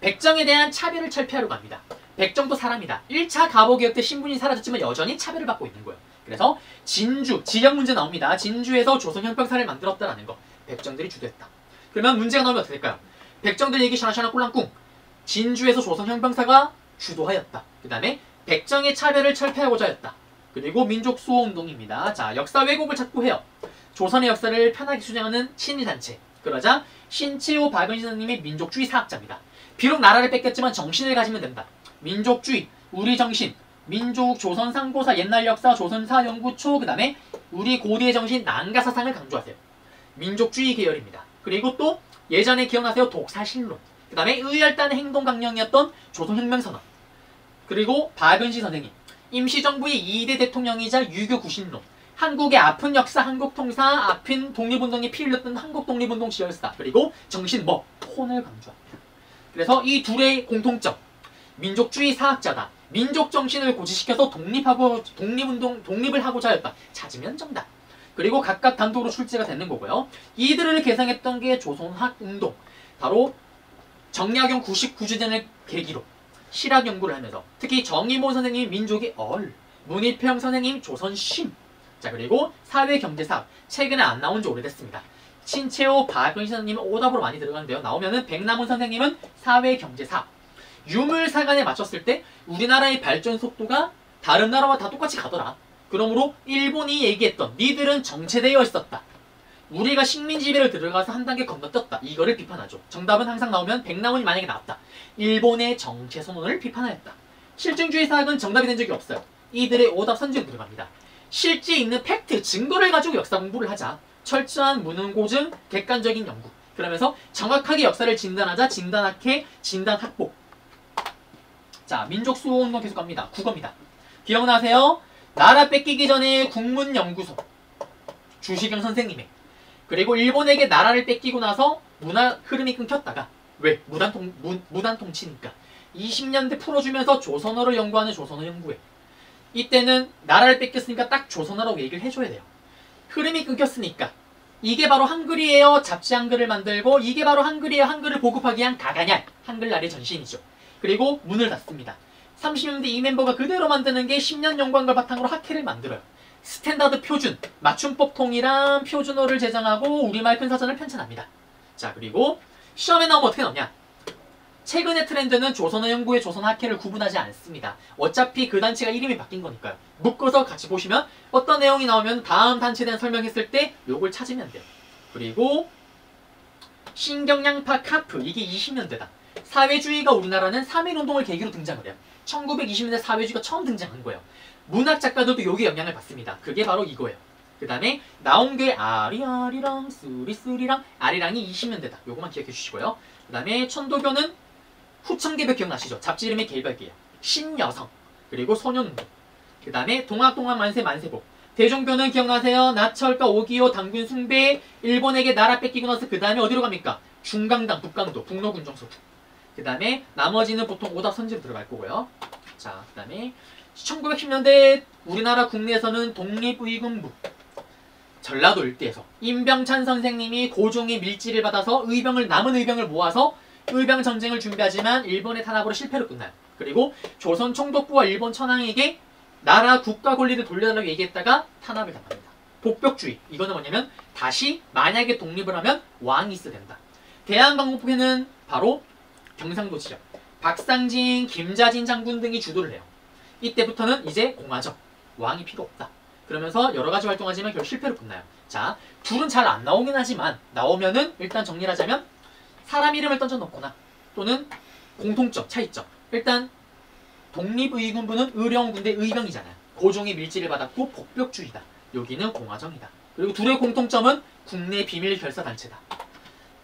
백정에 대한 차별을 철폐하려고 합니다. 백정도 사람이다. 1차 가보개혁 때 신분이 사라졌지만 여전히 차별을 받고 있는 거예요. 그래서 진주, 지역 문제 나옵니다. 진주에서 조선 형평사를 만들었다라는 거. 백정들이 주도했다. 그러면 문제가 나오면 어떻게 될까요? 백정들 얘기 샤나샤나 꿀랑꿍. 진주에서 조선 형평사가 주도하였다. 그 다음에 백정의 차별을 철폐하고자 했다. 그리고 민족수호운동입니다. 자, 역사 왜곡을 자꾸 해요. 조선의 역사를 편하게 수정하는 친일단체. 그러자 신채호 박은희 선생님이 민족주의 사학자입니다. 비록 나라를 뺏겼지만 정신을 가지면 된다. 민족주의, 우리 정신, 민족, 조선 상고사, 옛날 역사, 조선사 연구초, 그 다음에 우리 고대의 정신, 난가사상을 강조하세요. 민족주의 계열입니다. 그리고 또 예전에 기억나세요? 독사신론. 그 다음에 의열단의 행동강령이었던 조선혁명선언. 그리고 박은시 선생님, 임시정부의 2대 대통령이자 유교 구신론, 한국의 아픈 역사, 한국통사, 아픈 독립운동에 피 흘렸던 한국독립운동 지열사, 그리고 정신 혼을 강조합니다. 그래서 이 둘의 공통점, 민족주의 사학자다. 민족 정신을 고취시켜서 독립을 하고자 하였다. 찾으면 정답. 그리고 각각 단독으로 출제가 되는 거고요. 이들을 개성했던 게 조선학운동. 바로 정약용 99주년을 계기로 실학 연구를 하면서 특히 정의모 선생님이 민족의 문일평 선생님 조선심. 자, 그리고 사회경제사학. 최근에 안 나온 지 오래됐습니다. 신채호 박은희 선생님은 오답으로 많이 들어가는데요. 나오면은 백남훈 선생님은 사회경제사학. 유물사관에 맞췄을 때 우리나라의 발전 속도가 다른 나라와 다 똑같이 가더라. 그러므로 일본이 얘기했던 니들은 정체되어 있었다. 우리가 식민지배를 들어가서 한 단계 건너뛰었다. 이거를 비판하죠. 정답은 항상 나오면 백남훈이 만약에 나왔다. 일본의 정체 선언을 비판하였다. 실증주의 사학은 정답이 된 적이 없어요. 이들의 오답 선지로 들어갑니다. 실제 있는 팩트, 증거를 가지고 역사 공부를 하자. 철저한 무능고증, 객관적인 연구. 그러면서 정확하게 역사를 진단하자. 진단학회, 진단학복. 자, 민족수호운동 계속 갑니다. 국어입니다. 기억나세요? 나라 뺏기기 전에 국문연구소. 주시경 선생님의. 그리고 일본에게 나라를 뺏기고 나서 문화 흐름이 끊겼다가 왜? 무단통치니까 20년대 풀어주면서 조선어를 연구하는 조선어 연구회. 이때는 나라를 뺏겼으니까 딱 조선어라고 얘기를 해줘야 돼요. 흐름이 끊겼으니까 이게 바로 한글이에요. 잡지 한글을 만들고 이게 바로 한글이에요. 한글을 보급하기 위한 가가냐 한글날의 전신이죠. 그리고 문을 닫습니다. 30년대 이 멤버가 그대로 만드는 게 10년 연구한 걸 바탕으로 학회를 만들어요. 스탠다드 표준, 맞춤법 통일한 표준어를 제정하고 우리말 큰사전을 편찬합니다. 자, 그리고 시험에 나오면 어떻게 나오냐? 최근의 트렌드는 조선어 연구의 조선어 학회를 구분하지 않습니다. 어차피 그 단체가 이름이 바뀐 거니까요. 묶어서 같이 보시면 어떤 내용이 나오면 다음 단체에 대한 설명했을 때 요걸 찾으면 돼요. 그리고 신경량파 카프, 이게 20년대다. 사회주의가 우리나라는 3.1운동을 계기로 등장을 해요. 1920년대 사회주의가 처음 등장한 거예요. 문학 작가들도 여기에 영향을 받습니다. 그게 바로 이거예요. 그 다음에 나온 게 아리아리랑 쓰리쓰리랑 아리랑이 20년대다. 요거만 기억해 주시고요. 그 다음에 천도교는 후천개벽 기억나시죠? 잡지 이름이 개벽이에요. 신여성, 그리고 소년운동. 그 다음에 동학동학 만세 만세복. 대종교는 기억나세요? 나철과 오기요 당군 숭배. 일본에게 나라 뺏기고 나서 그 다음에 어디로 갑니까? 중강당 북강도 북로군정소부. 그 다음에 나머지는 보통 오답 선지로 들어갈 거고요. 자, 그 다음에 1910년대 우리나라 국내에서는 독립의군부. 전라도 일대에서 임병찬 선생님이 고종의 밀지를 받아서 남은 의병을 모아서 의병 전쟁을 준비하지만 일본의 탄압으로 실패로 끝나요. 그리고 조선 총독부와 일본 천황에게 나라 국가 권리를 돌려달라고 얘기했다가 탄압을 당합니다. 복벽주의. 이거는 뭐냐면 다시 만약에 독립을 하면 왕이 있어야 된다. 대한광복회는 바로 경상도 지역. 박상진, 김자진 장군 등이 주도를 해요. 이때부터는 이제 공화정. 왕이 필요 없다. 그러면서 여러 가지 활동하지만 결국 실패로 끝나요. 자, 둘은 잘 안 나오긴 하지만 나오면은 일단 정리를 하자면 사람 이름을 던져놓거나 또는 공통점, 차이점. 일단 독립의군부는 의령군대 의병이잖아요. 고종이 밀지를 받았고 복벽주의다. 여기는 공화정이다. 그리고 둘의 공통점은 국내 비밀 결사단체다.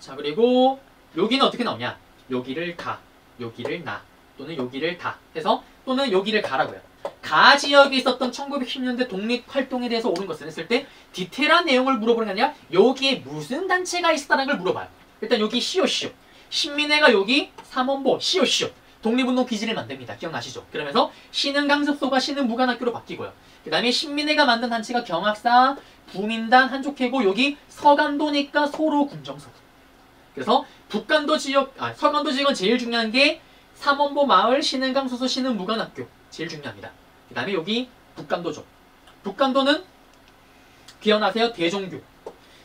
자, 그리고 여기는 어떻게 나오냐? 여기를 가, 여기를 나, 또는 여기를 다 해서 또는 여기를 가라고요. 가 지역에 있었던 1910년대 독립활동에 대해서 옳은 것을 했을 때 디테일한 내용을 물어보는 게 아니라 여기에 무슨 단체가 있었다는 걸 물어봐요. 일단 여기 시오시오. 신민회가 여기 삼원보 시오시오. 독립운동 기지를 만듭니다. 기억나시죠? 그러면서 시는 강습소가 시는 무관학교로 바뀌고요. 그 다음에 신민회가 만든 단체가 경학사, 부민단, 한족회고 여기 서간도니까 소로 군정서구. 그래서 북간도 지역, 서간도 지역은 제일 중요한 게 삼원보 마을, 시는 강수소, 시는 무관학교. 제일 중요합니다. 그 다음에 여기 북간도죠. 북간도는 기억나세요? 대종교.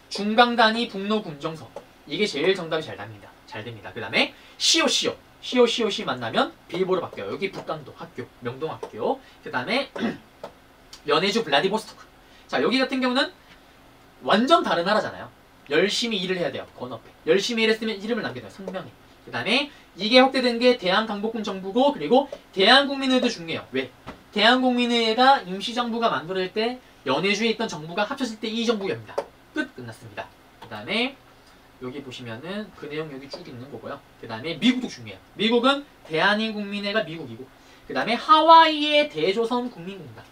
중강단이 북로 군정서. 이게 제일 정답이 잘 됩니다. 그 다음에 시오시오. 시오시오시 만나면 비밀보로 바뀌어요. 여기 북간도 학교, 명동학교. 그 다음에 연해주 블라디보스토크. 자, 여기 같은 경우는 완전 다른 나라잖아요. 열심히 일을 해야 돼요. 건업에. 열심히 일했으면 이름을 남겨둬요. 성명에. 그 다음에 이게 확대된 게 대한강복군 정부고 그리고 대한국민회도 중요해요. 왜? 대한국민회가 임시정부가 만들어질 때 연해주에 있던 정부가 합쳤을 때 이 정부입니다. 끝났습니다. 그 다음에 여기 보시면은 그 내용 여기 쭉 있는 거고요. 그 다음에 미국도 중요해요. 미국은 대한인국민회가 미국이고 그 다음에 하와이의 대조선 국민공단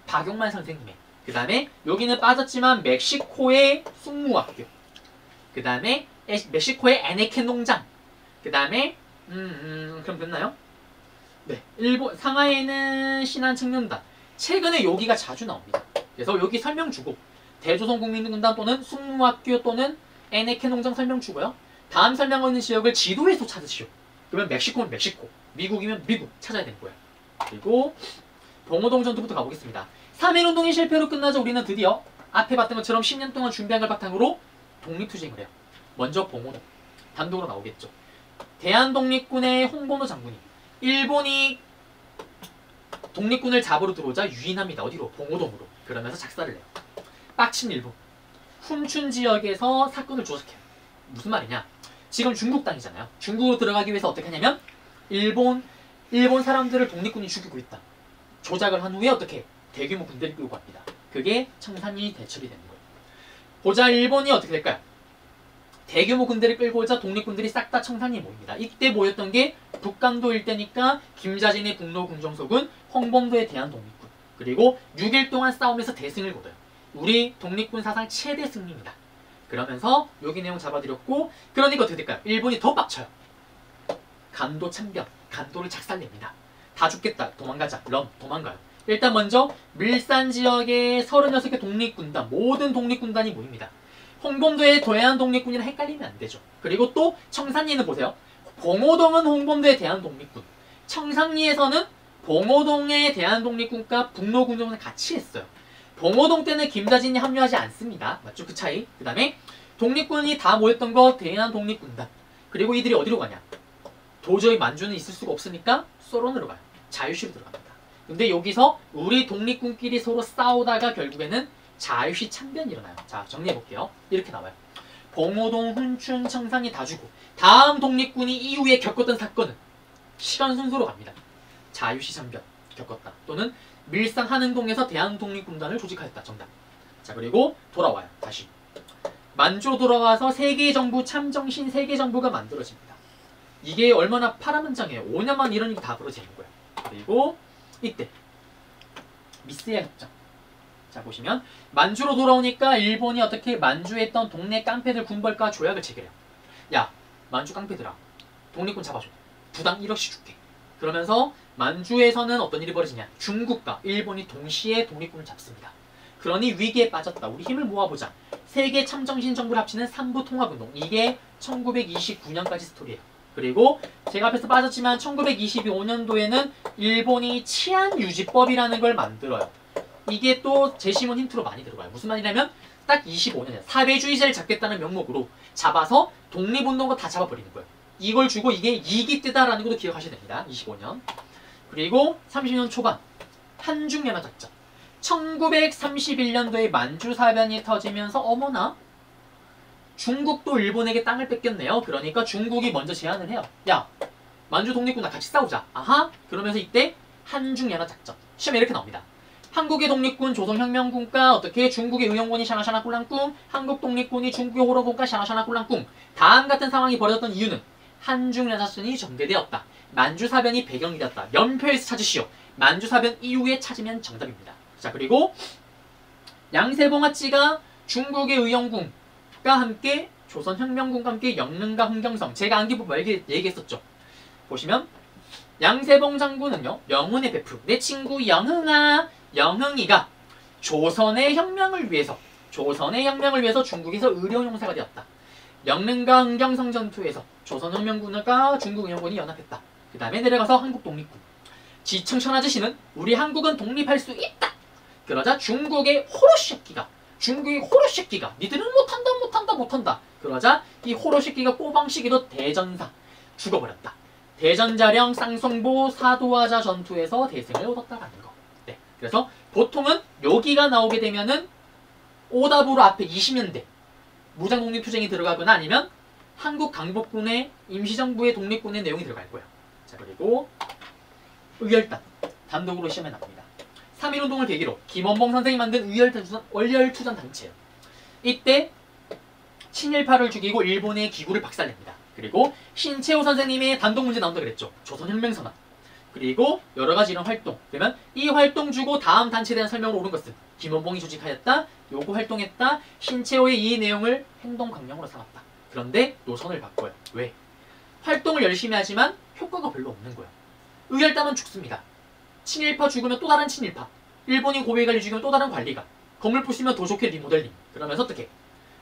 박용만 선생님의 그 다음에 여기는 빠졌지만 멕시코의 숙무학교 그 다음에 멕시코의 에네켄 농장 그 다음에 그럼 됐나요? 네, 일본 상하이는 신한청년단 최근에 여기가 자주 나옵니다. 그래서 여기 설명 주고 대조선 국민공단 또는 숙무학교 또는 에네켄 농장 설명 주고요. 다음 설명하고 있는 지역을 지도에서 찾으시오. 그러면 멕시코는 멕시코, 미국이면 미국 찾아야 되는 거예요. 그리고 봉오동 전투부터 가보겠습니다. 3.1운동이 실패로 끝나자 우리는 드디어 앞에 봤던 것처럼 10년 동안 준비한 걸 바탕으로 독립투쟁을 해요. 먼저 봉오동. 단독으로 나오겠죠. 대한독립군의 홍범도 장군이 일본이 독립군을 잡으러 들어오자 유인합니다. 어디로? 봉오동으로. 그러면서 작사를 해요. 빡친 일본. 훈춘 지역에서 사건을 조작해요. 무슨 말이냐? 지금 중국 땅이잖아요. 중국으로 들어가기 위해서 어떻게 하냐면 일본 사람들을 독립군이 죽이고 있다. 조작을 한 후에 어떻게? 대규모 군대를 끌고 갑니다. 그게 청산리 대첩이 되는 거예요. 보자 일본이 어떻게 될까요? 대규모 군대를 끌고 오자 독립군들이 싹 다 청산리에 모입니다. 이때 모였던 게 북간도 일대니까 김자진의 북로 군정서군, 홍범도에 대한 독립군. 그리고 6일 동안 싸우면서 대승을 거둬요. 우리 독립군 사상 최대 승리입니다. 그러면서 여기 내용 잡아드렸고 그러니까 어떻게 될까요? 일본이 더 빡쳐요. 간도 참변, 간도를 작살냅니다. 다 죽겠다, 도망가자, 도망가요. 일단 먼저 밀산 지역에 36개 독립군단, 모든 독립군단이 모입니다. 홍범도의 대한 독립군이랑 헷갈리면 안 되죠. 그리고 또 청산리는 보세요. 봉오동은 홍범도의 대한 독립군, 청산리에서는 봉오동의 대한 독립군과 북로 군정을 같이 했어요. 봉오동 때는 김자진이 합류하지 않습니다. 맞죠? 그 차이. 그 다음에 독립군이 다 모였던 거 대한 독립군단. 그리고 이들이 어디로 가냐? 도저히 만주는 있을 수가 없으니까 소론으로 가요. 자유시로 들어갑니다. 근데 여기서 우리 독립군끼리 서로 싸우다가 결국에는 자유시 참변이 일어나요. 자, 정리해볼게요. 이렇게 나와요. 봉오동, 훈춘, 청산리 다 주고 다음 독립군이 이후에 겪었던 사건은 시간 순서로 갑니다. 자유시 참변 겪었다. 또는 밀산 한흥동에서 대한독립군단을 조직하였다. 정답. 자, 그리고 돌아와요. 다시 만주로 돌아와서 세계정부 참정신 세계정부가 만들어집니다. 이게 얼마나 파란만장해요. 5년만 이런 일이 다 벌어지는 거예요. 그리고 이때 미스야 협정. 자, 보시면 만주로 돌아오니까 일본이 어떻게 만주에 있던 동네 깡패들 군벌과 조약을 체결해요. 야, 만주 깡패들아, 독립군 잡아줘. 부당 1억씩 줄게. 그러면서 만주에서는 어떤 일이 벌어지냐? 중국과 일본이 동시에 독립군을 잡습니다. 그러니 위기에 빠졌다. 우리 힘을 모아보자. 세계 참정신 정부를 합치는 3부 통합운동. 이게 1929년까지 스토리예요. 그리고 제가 앞에서 빠졌지만 1925년도에는 일본이 치안유지법이라는 걸 만들어요. 이게 또 제시문 힌트로 많이 들어가요. 무슨 말이냐면 딱 25년에 사회주의자를 잡겠다는 명목으로 잡아서 독립운동가 다 잡아버리는 거예요. 이걸 주고 이게 이기 때다라는 것도 기억하셔야 됩니다. 25년. 그리고 30년 초반 한중연합작전. 1931년도에 만주사변이 터지면서 어머나 중국도 일본에게 땅을 뺏겼네요. 그러니까 중국이 먼저 제안을 해요. 야, 만주 독립군과 같이 싸우자. 아하. 그러면서 이때 한중연합작전. 시험에 이렇게 나옵니다. 한국의 독립군 조선혁명군과 어떻게 중국의 의용군이 샤나샤나 꿀랑꿍, 한국 독립군이 중국의 호러군과 샤나샤나 꿀랑꿍. 다음 같은 상황이 벌어졌던 이유는 한중연합작전이 전개되었다. 만주사변이 배경이 되었다. 연표에서 찾으시오. 만주사변 이후에 찾으면 정답입니다. 자, 그리고 양세봉아찌가 중국의 의용군과 함께 조선혁명군과 함께 영릉과 흥경성, 제가 안기부분 얘기했었죠. 보시면 양세봉 장군은요, 영훈의 베프, 내 친구 영흥아, 영흥이가 조선의 혁명을 위해서 중국에서 의료용사가 되었다. 영릉과 흥경성 전투에서 조선혁명군과 중국 의용군이 연합했다. 그 다음에 내려가서 한국 독립군. 지청천 아저씨는 우리 한국은 독립할 수 있다. 그러자 중국의 호로새끼가 니들은 못한다. 그러자 이 호로새끼가 꼬방시기로 대전사 죽어버렸다. 대전자령 쌍송보 사도화자 전투에서 대승을 얻었다라는 거. 네. 그래서 보통은 여기가 나오게 되면은 오답으로 앞에 20년대 무장독립투쟁이 들어가거나 아니면 한국 강복군의 임시정부의 독립군의 내용이 들어갈 거예요. 자, 그리고 의열단 단독으로 시험에 나옵니다. 3.1운동을 계기로 김원봉 선생이 만든 의열투전 단체예요. 이때 친일파를 죽이고 일본의 기구를 박살냅니다. 그리고 신채호 선생님의 단독 문제 나온다 그랬죠. 조선혁명선언. 그리고 여러가지 이런 활동. 그러면 이 활동 주고 다음 단체에 대한 설명으로 옳은 것은 김원봉이 조직하였다. 요거 활동했다. 신채호의 이 내용을 행동강령으로 삼았다. 그런데 노선을 바꿔요. 왜? 활동을 열심히 하지만 효과가 별로 없는 거예요. 의열단은 죽습니다. 친일파 죽으면 또 다른 친일파. 일본인 고위관리 죽이면 또 다른 관리가. 건물 부시면 더 좋게 리모델링. 그러면서 어떻게?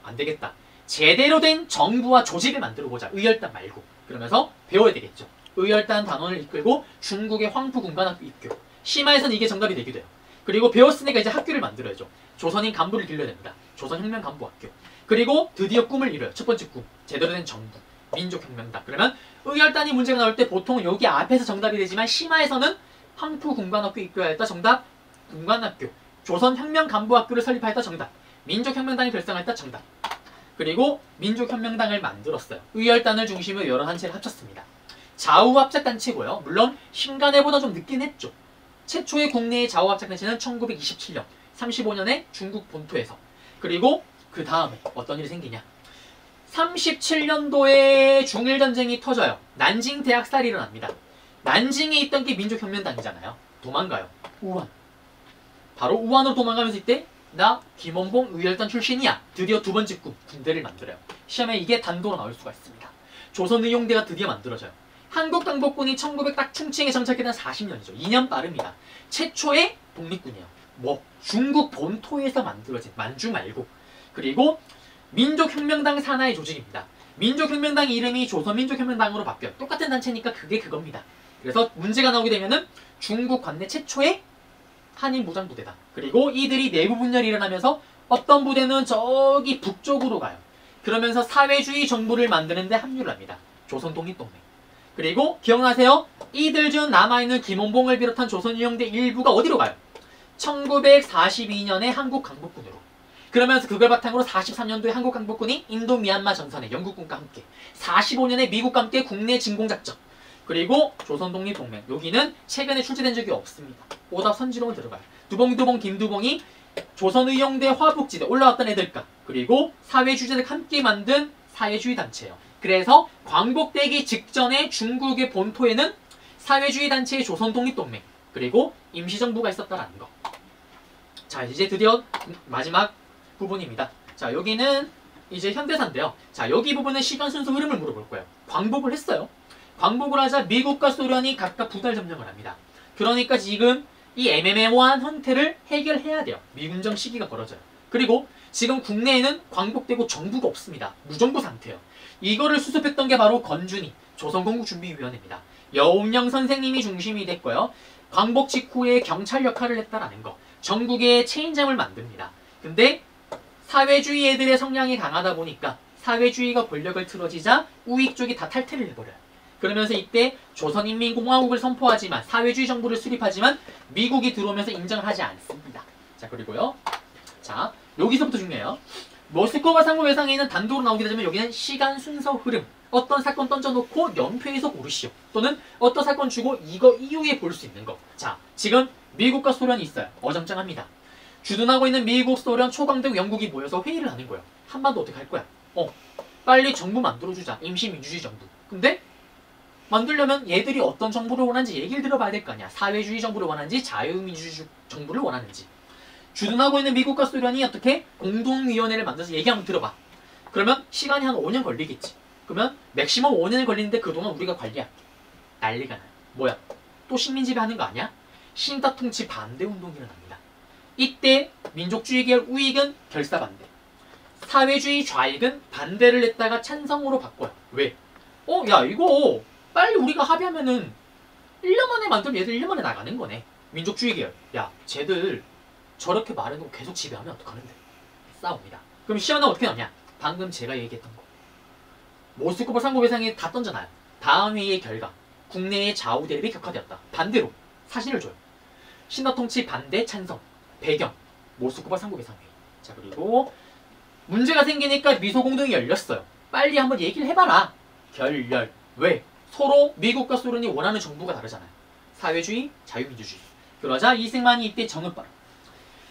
안 되겠다. 제대로 된 정부와 조직을 만들어보자. 의열단 말고. 그러면서 배워야 되겠죠. 의열단 단원을 이끌고 중국의 황푸군관학교 입교. 심화에서는 이게 정답이 되기도 해요. 그리고 배웠으니까 이제 학교를 만들어야죠. 조선인 간부를 길러야 됩니다. 조선혁명간부학교. 그리고 드디어 꿈을 이뤄요. 첫 번째 꿈. 제대로 된 정부. 민족혁명당. 그러면 의열단이 문제가 나올 때 보통 여기 앞에서 정답이 되지만 심화에서는 황푸군관학교 입교하였다. 정답. 군관학교. 조선혁명간부학교를 설립하였다. 정답. 민족혁명당이 결성하였다. 정답. 그리고 민족혁명당을 만들었어요. 의열단을 중심으로 여러 단체를 합쳤습니다. 좌우합작단체고요. 물론 신간회보다 좀 늦긴 했죠. 최초의 국내의 좌우합작단체는 1927년 35년에 중국 본토에서. 그리고 그 다음에 어떤 일이 생기냐. 37년도에 중일전쟁이 터져요. 난징 대학살이 일어납니다. 난징에 있던 게 민족혁명당이잖아요. 도망가요. 우한. 바로 우한으로 도망가면서 이때 나 김원봉 의열단 출신이야. 드디어 두 번째 꿈, 군대를 만들어요. 시험에 이게 단도로 나올 수가 있습니다. 조선의용대가 드디어 만들어져요. 한국 강복군이 1900 딱 충칭에 정착했던 40년이죠. 2년 빠릅니다. 최초의 독립군이에요. 중국 본토에서 만들어진, 만주 말고. 그리고 민족혁명당 산하의 조직입니다. 민족혁명당 이름이 조선민족혁명당으로 바뀌어요. 똑같은 단체니까 그게 그겁니다. 그래서 문제가 나오게 되면은 중국 관내 최초의 한인 무장부대다. 그리고 이들이 내부 분열이 일어나면서 어떤 부대는 저기 북쪽으로 가요. 그러면서 사회주의 정부를 만드는데 합류를 합니다. 조선독립동맹. 그리고 기억나세요? 이들 중 남아있는 김원봉을 비롯한 조선유형대 일부가 어디로 가요? 1942년에 한국 강복군으로. 그러면서 그걸 바탕으로 43년도에 한국 강복군이 인도 미얀마 전선에 영국군과 함께, 45년에 미국과 함께 국내 진공작전. 그리고 조선독립동맹. 여기는 최근에 출제된 적이 없습니다. 오답 선지롱을 들어가요. 두봉 김두봉이 조선의용대 화북지대 올라왔던 애들까. 그리고 사회주의자들 함께 만든 사회주의 단체예요. 그래서 광복되기 직전에 중국의 본토에는 사회주의 단체의 조선독립동맹 그리고 임시정부가 있었다라는 거. 자, 이제 드디어 마지막 부분입니다. 자, 여기는 이제 현대사인데요. 자, 여기 부분은 시간 순서 흐름을 물어볼 거예요. 광복을 했어요. 광복을 하자 미국과 소련이 각각 분할 점령을 합니다. 그러니까 지금 이 애매모호한 형태를 해결해야 돼요. 미군정 시기가 벌어져요. 그리고 지금 국내에는 광복되고 정부가 없습니다. 무정부 상태예요. 이거를 수습했던 게 바로 건준이, 조선건국준비위원회입니다. 여운영 선생님이 중심이 됐고요. 광복 직후에 경찰 역할을 했다라는 거. 전국에 체인점을 만듭니다. 근데 사회주의 애들의 성향이 강하다 보니까 사회주의가 권력을 틀어지자 우익 쪽이 다 탈퇴를 해버려요. 그러면서 이때 조선인민공화국을 선포하지만 사회주의 정부를 수립하지만 미국이 들어오면서 인정을 하지 않습니다. 자, 그리고요. 자, 여기서부터 중요해요. 모스크바 상무회상에는 단독으로 나오게 되면 여기는 시간 순서 흐름. 어떤 사건 던져놓고 연표에서 고르시오. 또는 어떤 사건 주고 이거 이후에 볼 수 있는 거. 자, 지금 미국과 소련이 있어요. 어정쩡합니다. 주둔하고 있는 미국, 소련, 초강대국, 영국이 모여서 회의를 하는 거예요. 한반도 어떻게 할 거야? 빨리 정부 만들어주자. 임시민주주의 정부. 근데 만들려면 얘들이 어떤 정부를 원하는지 얘기를 들어봐야 될 거 아니야. 사회주의 정부를 원하는지 자유민주주의 정부를 원하는지. 주둔하고 있는 미국과 소련이 어떻게 공동위원회를 만들어서 얘기 한번 들어봐. 그러면 시간이 한 5년 걸리겠지. 그러면 맥시멈 5년이 걸리는데 그동안 우리가 관리할게. 난리가 나요. 뭐야? 또 식민지배 하는 거 아니야? 신다 통치 반대 운동이 일어납니다. 이때 민족주의 계열 우익은 결사 반대. 사회주의 좌익은 반대를 냈다가 찬성으로 바꿔요. 왜? 야 이거 빨리 우리가 합의하면은 1년 만에 만들면 얘들 1년 만에 나가는 거네. 민족주의 계열. 야 쟤들 저렇게 말해놓고 계속 지배하면 어떡하는데? 싸웁니다. 그럼 시험은 어떻게 나오냐? 방금 제가 얘기했던 거. 모스크바 상고회상에 다 던져놔요. 다음 회의의 결과. 국내의 좌우 대립이 격화되었다. 반대로 사실을 줘요. 신라 통치 반대 찬성. 배경. 모스크바 상고회상 회의. 자, 그리고 문제가 생기니까 미소공동이 열렸어요. 빨리 한번 얘기를 해봐라. 결렬. 왜? 서로 미국과 소련이 원하는 정부가 다르잖아요. 사회주의, 자유민주주의. 그러자 이승만이 이때 정을 빨아.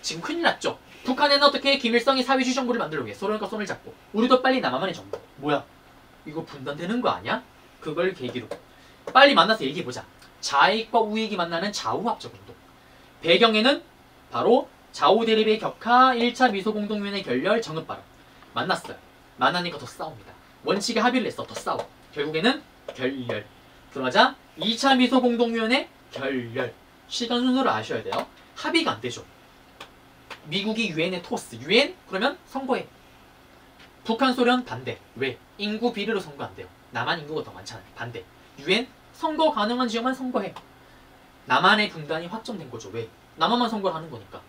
지금 큰일 났죠. 북한에는 어떻게 김일성이 사회주의 정부를 만들려고 해. 소련과 손을 잡고. 우리도 빨리 남한만의 정부. 뭐야? 이거 분단되는 거 아니야? 그걸 계기로 빨리 만나서 얘기해보자. 좌익과 우익이 만나는 좌우합작 운동. 배경에는 바로 좌우 대립의 격화, 1차 미소공동위원회 결렬, 정읍 발언. 만났어요. 만나니까 더 싸웁니다. 원칙에 합의를 했어. 더 싸워. 결국에는 결렬. 그러자 2차 미소공동위원회 결렬. 시간 순서를 아셔야 돼요. 합의가 안 되죠. 미국이 유엔에 토스. 유엔? 그러면 선거해. 북한, 소련 반대. 왜? 인구 비례로 선거 안 돼요. 남한 인구가 더 많잖아요. 반대. 유엔? 선거 가능한 지역만 선거해. 남한의 분단이 확정된 거죠. 왜? 남한만 선거를 하는 거니까.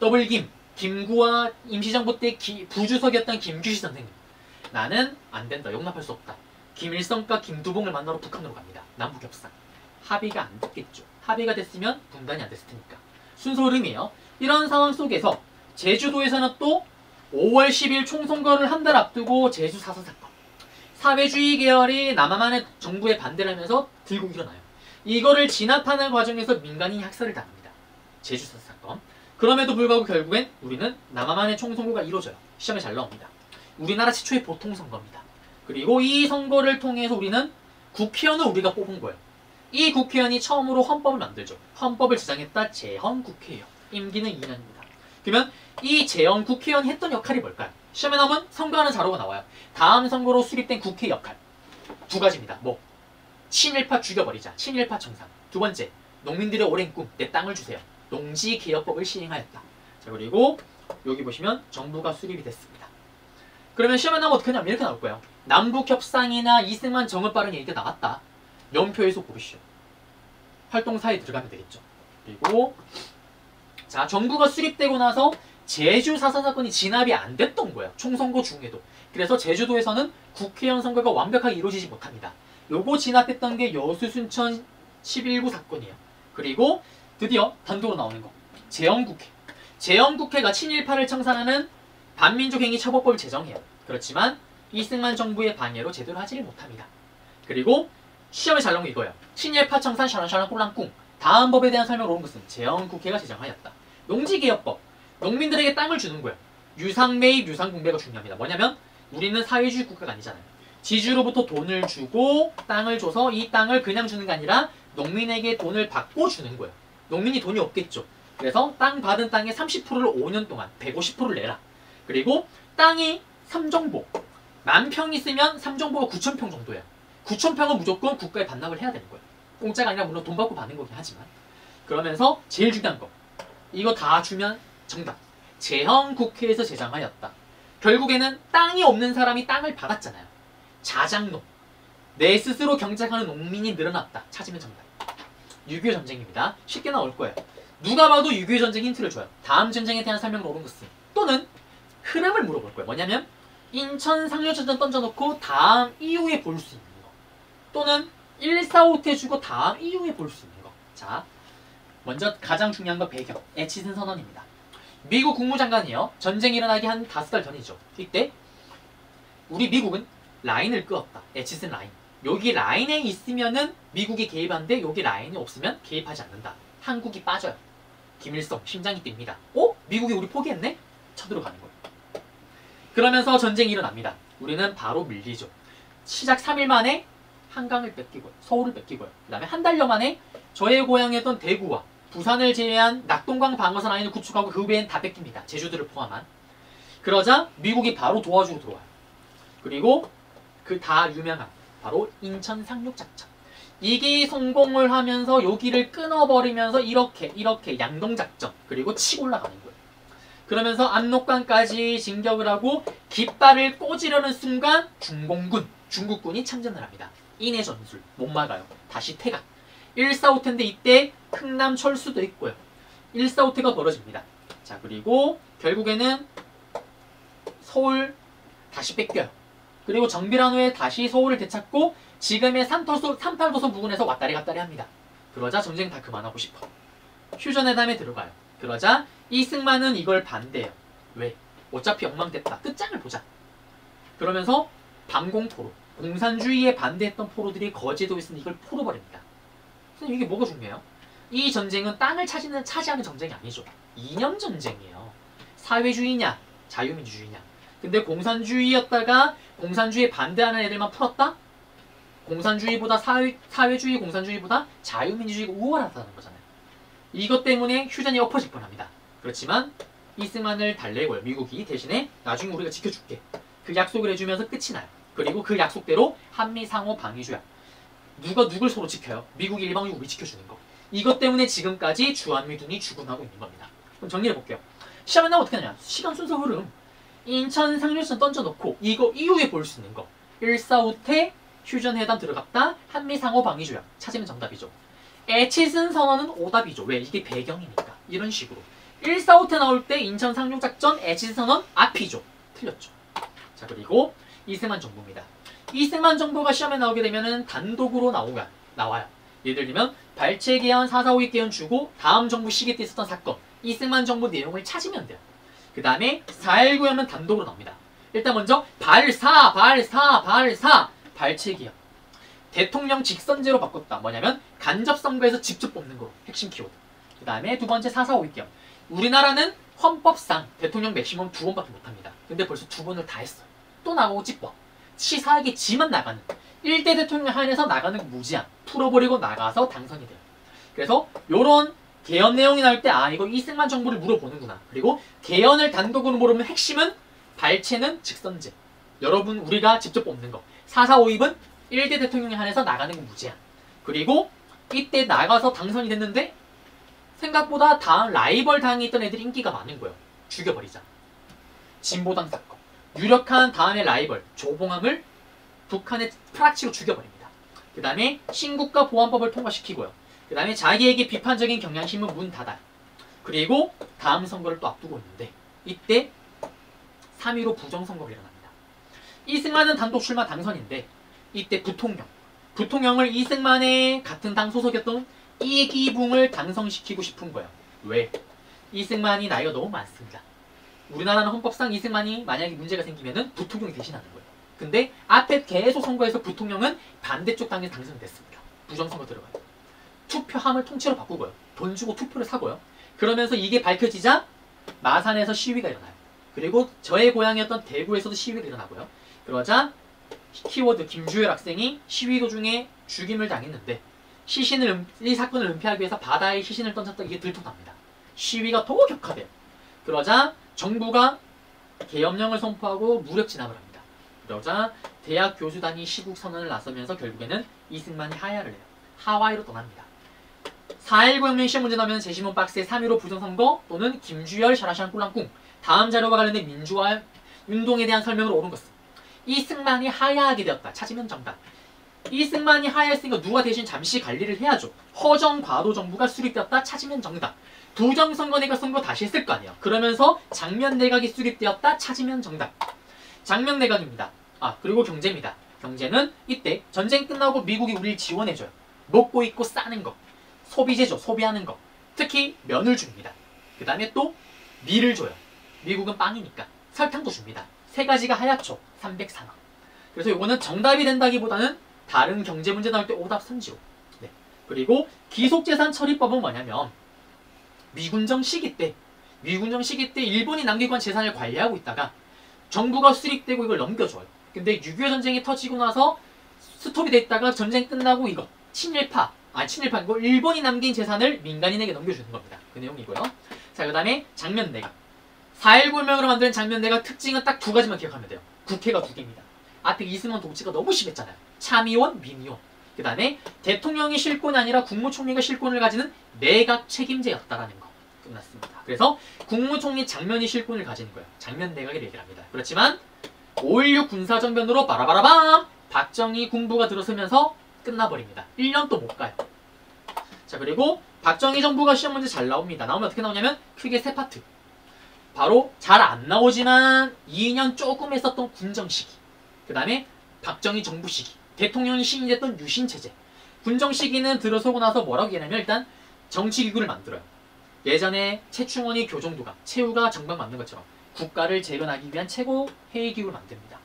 더블김. 김구와 임시정부 때 부주석이었던 김규시 선생님. 나는 안 된다. 용납할 수 없다. 김일성과 김두봉을 만나러 북한으로 갑니다. 남북 협상. 합의가 안 됐겠죠. 합의가 됐으면 분단이 안 됐을 테니까. 순서 흐름이에요. 이런 상황 속에서 제주도에서는 또 5월 10일 총선거를 한 달 앞두고 제주 4.4 사건. 사회주의 계열이 남한의 정부에 반대를 하면서 들고 일어나요. 이거를 진압하는 과정에서 민간인이 학살을 당합니다. 제주 4.4 사건. 그럼에도 불구하고 결국엔 우리는 남한의 총선거가 이루어져요. 시험에 잘 나옵니다. 우리나라 최초의 보통선거입니다. 그리고 이 선거를 통해서 우리는 국회의원을 우리가 뽑은 거예요. 이 국회의원이 처음으로 헌법을 만들죠. 헌법을 제정했다 재헌국회의원. 임기는 2년입니다. 그러면 이 재헌 국회의원이 했던 역할이 뭘까요? 시험에 나오면 선거하는 자료가 나와요. 다음 선거로 수립된 국회 역할. 두 가지입니다. 뭐? 친일파 죽여버리자. 친일파 청산. 두 번째, 농민들의 오랜 꿈. 내 땅을 주세요. 농지개혁법을 시행하였다. 자, 그리고 여기 보시면 정부가 수립이 됐습니다. 그러면 시험에 나오면 어떻게 하냐면 이렇게 나올 거예요. 남북협상이나 이승만 정읍 발언 얘기가 나왔다. 연표에서 고르시오. 활동사에 들어가면 되겠죠. 그리고 자, 정부가 수립되고 나서 제주 4.4 사건이 진압이 안 됐던 거예요. 총선거 중에도. 그래서 제주도에서는 국회의원 선거가 완벽하게 이루어지지 못합니다. 요거 진압했던 게 여수 순천 11구 사건이에요. 그리고 드디어 단독으로 나오는 거. 재헌국회. 재헌국회가 친일파를 청산하는 반민족행위 처벌법을 제정해요. 그렇지만 이승만 정부의 방해로 제대로 하지를 못합니다. 그리고 시험에 잘 나온 게 이거예요. 친일파 청산 샤란샤란 꼴랑꿍. 다음 법에 대한 설명을 온 것은 재헌국회가 제정하였다. 농지개혁법. 농민들에게 땅을 주는 거예요. 유상매입, 유상분배가 중요합니다. 뭐냐면 우리는 사회주의 국가가 아니잖아요. 지주로부터 돈을 주고 땅을 줘서 이 땅을 그냥 주는 게 아니라 농민에게 돈을 받고 주는 거예요. 농민이 돈이 없겠죠. 그래서 땅 받은 땅의 30%를 5년 동안 150%를 내라. 그리고 땅이 3정보. 10,000평 있으면 3정보가 9,000평 정도예요. 9,000평은 무조건 국가에 반납을 해야 되는 거예요. 공짜가 아니라 물론 돈 받고 받는 거긴 하지만. 그러면서 제일 중요한 거. 이거 다 주면 정답. 재헌국회에서 제정하였다. 결국에는 땅이 없는 사람이 땅을 받았잖아요. 자장농. 내 스스로 경작하는 농민이 늘어났다. 찾으면 정답. 6.25 전쟁입니다. 쉽게 나올 거예요. 누가 봐도 6.25 전쟁 힌트를 줘요. 다음 전쟁에 대한 설명을 옳은 것은 또는 흐름을 물어볼 거예요. 뭐냐면 인천 상륙작전 던져놓고 다음 이후에 볼 수 있는 거, 또는 145태 주고 다음 이후에 볼 수 있는 거. 자, 먼저 가장 중요한 거 배경. 에치슨 선언입니다. 미국 국무장관이요. 전쟁이 일어나기 한 5달 전이죠. 이때 우리 미국은 라인을 끄었다. 에치슨 라인. 여기 라인에 있으면은 미국이 개입하는데 여기 라인이 없으면 개입하지 않는다. 한국이 빠져요. 김일성 심장이 뜁니다. 미국이 우리 포기했네? 쳐들어가는 거예요. 그러면서 전쟁이 일어납니다. 우리는 바로 밀리죠. 시작 3일 만에 한강을 뺏기고요. 서울을 뺏기고요. 그 다음에 한 달여 만에 저의 고향이었던 대구와 부산을 제외한 낙동강 방어선 라인을 구축하고 그 외엔 다 뺏깁니다. 제주도를 포함한. 그러자 미국이 바로 도와주고 들어와요. 그리고 그 다 유명한 바로 인천 상륙작전. 이게 성공을 하면서 여기를 끊어버리면서 이렇게 양동작전, 그리고 치고 올라가는 거예요. 그러면서 압록강까지 진격을 하고 깃발을 꽂으려는 순간 중국군이 참전을 합니다. 인해 전술, 못 막아요. 다시 퇴각. 145태인데 이때 흥남 철수도 있고요. 145태가 벌어집니다. 자, 그리고 결국에는 서울 다시 뺏겨요. 그리고 정비란 후에 다시 서울을 되찾고 지금의 38도선 부근에서 왔다리 갔다리 합니다. 그러자 전쟁 다 그만하고 싶어. 휴전회담에 들어가요. 그러자 이승만은 이걸 반대해요. 왜? 어차피 엉망됐다. 끝장을 보자. 그러면서 반공포로, 공산주의에 반대했던 포로들이 거제도에 있으니 이걸 포로버립니다. 선생님, 이게 뭐가 중요해요? 이 전쟁은 땅을 차지하는 전쟁이 아니죠. 이념 전쟁이에요. 사회주의냐, 자유민주주의냐. 근데 공산주의였다가 공산주의에 반대하는 애들만 풀었다? 공산주의보다 사회주의 공산주의보다 자유민주주의가 우월하다는 거잖아요. 이것 때문에 휴전이 엎어질 뻔합니다. 그렇지만 이승만을 달래고요. 미국이 대신에 나중에 우리가 지켜줄게. 그 약속을 해주면서 끝이 나요. 그리고 그 약속대로 한미 상호 방위조약. 누가 누굴 서로 지켜요? 미국이 일방적으로 우리 지켜주는 거. 이것 때문에 지금까지 주한미군이 주군하고 있는 겁니다. 그럼 정리해볼게요. 시험에 나면 어떻게 하냐? 시간 순서 흐름. 인천 상륙작전 던져놓고 이거 이후에 볼 수 있는 거. 145태 휴전회담 들어갔다. 한미 상호 방위조약. 찾으면 정답이죠. 에치슨 선언은 오답이죠. 왜? 이게 배경이니까. 이런 식으로. 145태 나올 때 인천 상륙작전 에치슨 선언 앞이죠. 틀렸죠. 자, 그리고 이승만 정부입니다. 이승만 정부가 시험에 나오게 되면은 단독으로 나와요. 예를 들면 발췌개헌 4.4.5위 개헌 주고 다음 정부 시기 때 있었던 사건, 이승만 정부 내용을 찾으면 돼요. 그 다음에 4.19 하면 단독으로 나옵니다. 일단 먼저 발사 발췌개헌. 대통령 직선제로 바꿨다. 뭐냐면 간접선거에서 직접 뽑는 거. 핵심 키워드. 그 다음에 두 번째 4.4.5위 개헌. 우리나라는 헌법상 대통령 맥시멈 2번밖에 못합니다. 근데 벌써 2번을 다 했어요. 또 나가고 찝어. 치사하게 지만 나가는. 1대 대통령 하에서 나가는 거 무제한. 풀어버리고 나가서 당선이 돼요. 그래서 요런 개헌 내용이 나올 때 이거 이승만 정부를 물어보는구나. 그리고 개헌을 단독으로 물으면 핵심은 발췌는 직선제. 여러분 우리가 직접 뽑는 거. 4.4.5입은 1대 대통령에 한해서 나가는 거 무제한. 그리고 이때 나가서 당선이 됐는데 생각보다 다음 라이벌 당에 있던 애들이 인기가 많은 거예요. 죽여버리자. 진보당 사건. 유력한 다음의 라이벌 조봉암을 북한의 프락치로 죽여버립니다. 그 다음에 신국가 보안법을 통과시키고요. 그 다음에 자기에게 비판적인 경향신문 문 닫아요. 그리고 다음 선거를 또 앞두고 있는데 이때 3.15 부정선거가 일어납니다. 이승만은 단독 출마 당선인데 이때 부통령을 이승만의 같은 당 소속이었던 이기붕을 당선시키고 싶은 거예요. 왜? 이승만이 나이가 너무 많습니다. 우리나라는 헌법상 이승만이 만약에 문제가 생기면은 부통령이 대신하는 거예요. 근데 앞에 계속 선거에서 부통령은 반대쪽 당에서 당선됐습니다. 부정선거 들어가요. 투표함을 통째로 바꾸고요. 돈 주고 투표를 사고요. 그러면서 이게 밝혀지자 마산에서 시위가 일어나요. 그리고 저의 고향이었던 대구에서도 시위가 일어나고요. 그러자 키워드 김주열 학생이 시위 도중에 죽임을 당했는데 이 사건을 은폐하기 위해서 바다에 시신을 던졌다. 이게 들통납니다. 시위가 더 격화돼요. 그러자 정부가 계엄령을 선포하고 무력 진압을 합니다. 그러자 대학 교수단이 시국 선언을 나서면서 결국에는 이승만이 하야를 해요. 하와이로 떠납니다. 4.19 혁명 시험 문제 나오면 제시문 박스에 3.15 부정선거 또는 김주열 샤라시안 꿀랑꿍. 다음 자료와 관련된 민주화 운동에 대한 설명을 옳은 것은 이승만이 하야하게 되었다. 찾으면 정답. 이승만이 하야했으니까 누가 대신 잠시 관리를 해야죠. 허정 과도 정부가 수립되었다 찾으면 정답. 부정선거 내각 선거 다시 했을 거 아니에요. 그러면서 장면 내각이 수립되었다 찾으면 정답. 장면 내각입니다. 그리고 경제입니다. 경제는 이때 전쟁 끝나고 미국이 우리를 지원해줘요. 먹고 입고 싸는 거. 소비재죠. 소비하는 거. 특히 면을 줍니다. 그 다음에 또 밀을 줘요. 미국은 빵이니까. 설탕도 줍니다. 세 가지가 하얗죠. 304만. 그래서 이거는 정답이 된다기보다는 다른 경제 문제 나올 때 오답 선지로. 네. 그리고 기속재산 처리법은 뭐냐면 미군정 시기 때 일본이 남기고 한 재산을 관리하고 있다가 정부가 수립되고 이걸 넘겨줘요. 근데 6.25 전쟁이 터지고 나서 스톱이 돼 있다가 전쟁 끝나고 이거 친일파 이거 일본이 남긴 재산을 민간인에게 넘겨주는 겁니다. 그 내용이고요. 자, 그 다음에 장면 내각. 4.19혁명으로 만든 장면 내각 특징은 딱 두 가지만 기억하면 돼요. 국회가 두 개입니다. 앞에 이승만 독재가 너무 심했잖아요. 참의원, 민의원. 그 다음에 대통령이 실권이 아니라 국무총리가 실권을 가지는 내각 책임제였다라는 거. 끝났습니다. 그래서 국무총리 장면이 실권을 가지는 거예요. 장면 내각을 얘기를 합니다. 그렇지만 5.16 군사정변으로 바라바라밤 박정희 군부가 들어서면서 끝나버립니다. 1년도 못 가요. 자, 그리고 박정희 정부가 시험 문제 잘 나옵니다. 나오면 어떻게 나오냐면 크게 세 파트. 바로 잘 안 나오지만 2년 조금 했었던 군정 시기. 그 다음에 박정희 정부 시기. 대통령이 시인했던 유신 체제. 군정 시기는 들어서고 나서 뭐라고 얘기하냐면 일단 정치기구를 만들어요. 예전에 최충원이 교정도가, 최후가 정방 만든 것처럼 국가를 재건하기 위한 최고 회의기구를 만듭니다.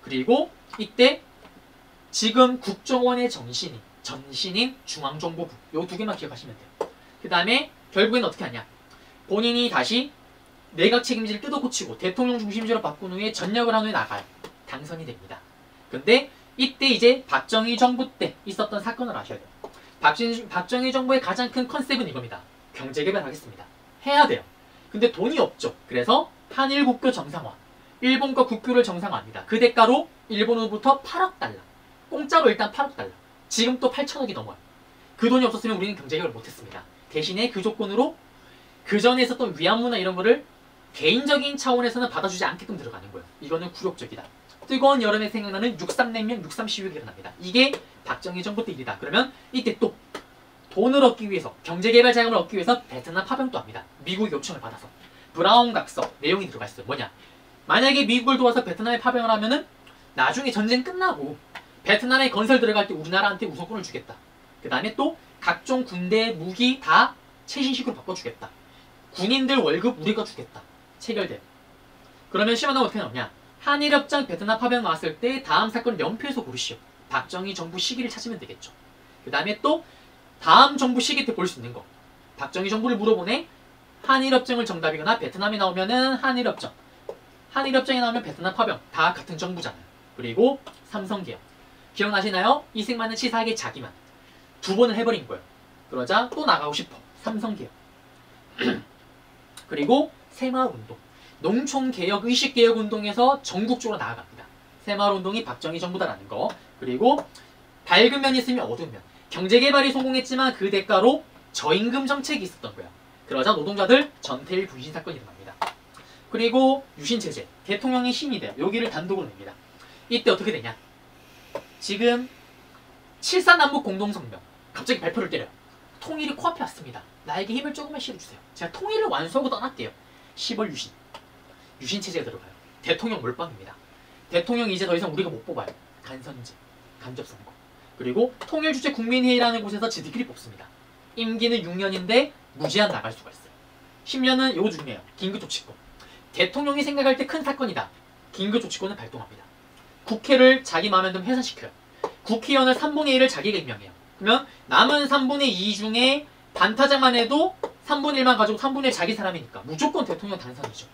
그리고 이때 지금 국정원의 전신인 중앙정보부 요 두 개만 기억하시면 돼요. 그 다음에 결국엔 어떻게 하냐. 본인이 다시 내각 책임지를 뜯어고치고 대통령 중심제로 바꾼 후에 전역을 한 후에 나가요. 당선이 됩니다. 근데 이때 이제 박정희 정부 때 있었던 사건을 아셔야 돼요. 박정희 정부의 가장 큰 컨셉은 이겁니다. 경제개발하겠습니다. 해야 돼요. 근데 돈이 없죠. 그래서 한일 국교 정상화. 일본과 국교를 정상화합니다. 그 대가로 일본으로부터 8억 달러. 공짜로 일단 8억 달러. 지금 또 8천억이 넘어요. 그 돈이 없었으면 우리는 경제개발을 못했습니다. 대신에 그 조건으로 그 전에 있었던 위안부나 이런 거를 개인적인 차원에서는 받아주지 않게끔 들어가는 거예요. 이거는 굴욕적이다. 뜨거운 여름에 생각나는 63냉면, 63시위가 일어납니다. 이게 박정희 정부 때 일이다. 그러면 이때 또 돈을 얻기 위해서, 경제개발 자금을 얻기 위해서 베트남 파병도 합니다. 미국의 요청을 받아서. 브라운 각서 내용이 들어가 있어요. 뭐냐? 만약에 미국을 도와서 베트남에 파병을 하면은 나중에 전쟁 끝나고 베트남에 건설 들어갈 때 우리나라한테 우선권을 주겠다. 그 다음에 또 각종 군대 무기 다 최신식으로 바꿔주겠다. 군인들 월급 우리가 주겠다. 체결돼요. 그러면 시험에 어떻게 나오냐? 한일협정 베트남 파병 나왔을 때 다음 사건을 연표해서 고르시오. 박정희 정부 시기를 찾으면 되겠죠. 그 다음에 또 다음 정부 시기 때 볼 수 있는 거. 박정희 정부를 물어보네. 한일협정을 정답이거나 베트남이 나오면은 한일협정. 한일협정이 나오면 베트남 파병. 다 같은 정부잖아요. 그리고 삼성개혁. 기억나시나요? 이승만은 치사하게 자기만. 2번을 해버린 거예요. 그러자 또 나가고 싶어. 삼성개혁. 그리고 새마을운동. 농촌개혁, 의식개혁운동에서 전국적으로 나아갑니다. 새마을운동이 박정희 정부다라는 거. 그리고 밝은 면이 있으면 어두운 면. 경제개발이 성공했지만 그 대가로 저임금 정책이 있었던 거야. 그러자 노동자들 전태일 분신 사건이 일어납니다. 그리고 유신체제. 대통령이 신이 돼요. 여기를 단독으로 냅니다. 이때 어떻게 되냐. 지금 7.4남북 공동성명. 갑자기 발표를 때려요. 통일이 코앞에 왔습니다. 나에게 힘을 조금만 실어주세요. 제가 통일을 완수하고 떠날게요. 10월 유신. 유신체제가 들어가요. 대통령 몰빵입니다. 대통령 이제 더 이상 우리가 못 뽑아요. 간선제, 간접선거. 그리고 통일주체 국민회의라는 곳에서 지들끼리 뽑습니다. 임기는 6년인데 무제한 나갈 수가 있어요. 10년은 요거 중요해요. 긴급조치권. 대통령이 생각할 때 큰 사건이다. 긴급조치권을 발동합니다. 국회를 자기 마음에 좀 해산시켜요. 국회의원을 3분의 1을 자기가 임명해요. 그러면 남은 3분의 2 중에 반타작만 해도 3분의 1만 가지고 3분의 1 자기 사람이니까 무조건 대통령 당선이죠.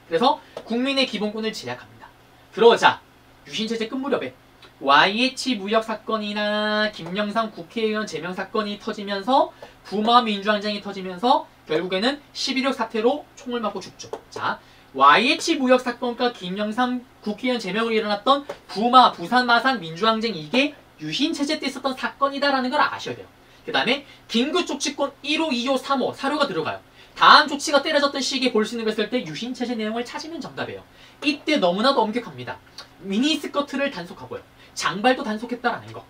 그래서 국민의 기본권을 제약합니다. 그러자 유신체제 끝 무렵에 YH 무역 사건이나 김영삼 국회의원 제명 사건이 터지면서 부마 민주항쟁이 터지면서 결국에는 11.6 사태로 총을 맞고 죽죠. 자, YH 무역 사건과 김영삼 국회의원 제명으로 일어났던 부마 부산 마산 민주항쟁 이게 유신체제 때 있었던 사건이다라는 걸 아셔야 돼요. 그 다음에 긴급조치권 1호, 2호, 3호 사료가 들어가요. 다음 조치가 때려졌던 시기에 볼 수 있는 거 했을 때 유신체제 내용을 찾으면 정답이에요. 이때 너무나도 엄격합니다. 미니스커트를 단속하고요. 장발도 단속했다라는 거.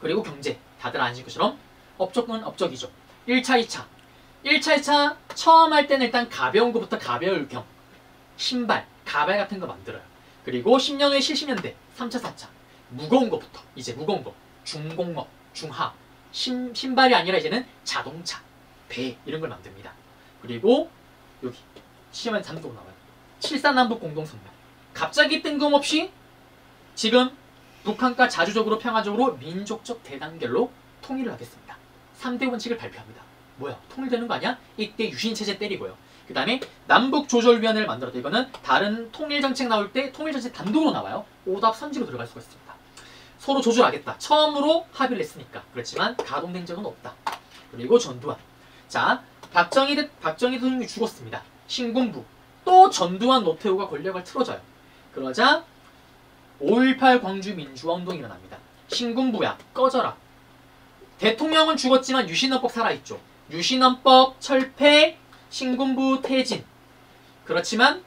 그리고 경제. 다들 아시는 것처럼 업적은 업적이죠. 1차, 2차. 1차, 2차 처음 할 때는 일단 가벼운 것부터 가벼울경. 신발, 가발 같은 거 만들어요. 그리고 10년 후에 70년대 3차, 4차. 무거운 것부터. 이제 무거운 거. 중공업, 중하. 신발이 아니라 이제는 자동차, 배 이런 걸 만듭니다. 그리고 여기 시험에 잠도 나와요. 7사남북 공동선언. 갑자기 뜬금없이 지금 북한과 자주적으로 평화적으로 민족적 대단결로 통일을 하겠습니다. 3대 원칙을 발표합니다. 뭐야? 통일되는 거 아니야? 이때 유신체제 때리고요. 그 다음에 남북조절위원회를 만들었다. 이거는 다른 통일정책 나올 때 통일정책 단독으로 나와요. 오답선지로 들어갈 수가 있습니다. 서로 조절하겠다. 처음으로 합의를 했으니까. 그렇지만 가동된 적은 없다. 그리고 전두환. 자, 박정희 대통령이 죽었습니다. 신군부. 또 전두환 노태우가 권력을 틀어져요. 그러자 5.18 광주 민주화운동이 일어납니다. 신군부야 꺼져라. 대통령은 죽었지만 유신헌법 살아있죠. 유신헌법 철폐, 신군부 퇴진. 그렇지만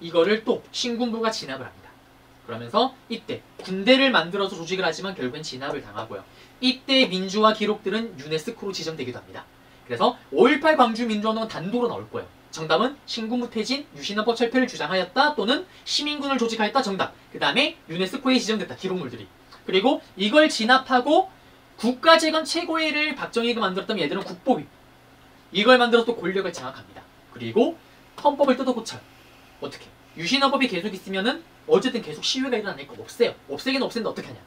이거를 또 신군부가 진압을 합니다. 그러면서 이때 군대를 만들어서 조직을 하지만 결국엔 진압을 당하고요. 이때 민주화 기록들은 유네스코로 지정되기도 합니다. 그래서 5.18 광주 민주화운동은 단독으로 나올 거예요. 정답은 신군부 퇴진, 유신헌법 철폐를 주장하였다 또는 시민군을 조직하였다 정답. 그 다음에 유네스코에 지정됐다 기록물들이. 그리고 이걸 진압하고 국가재건 최고회를 박정희가 만들었다면 얘들은 국보위. 이걸 만들어서 또 권력을 장악합니다. 그리고 헌법을 뜯어 고쳐요. 어떻게? 유신헌법이 계속 있으면은 어쨌든 계속 시위가 일어나니까 없애요. 없애긴 없애는데 어떻게 하냐?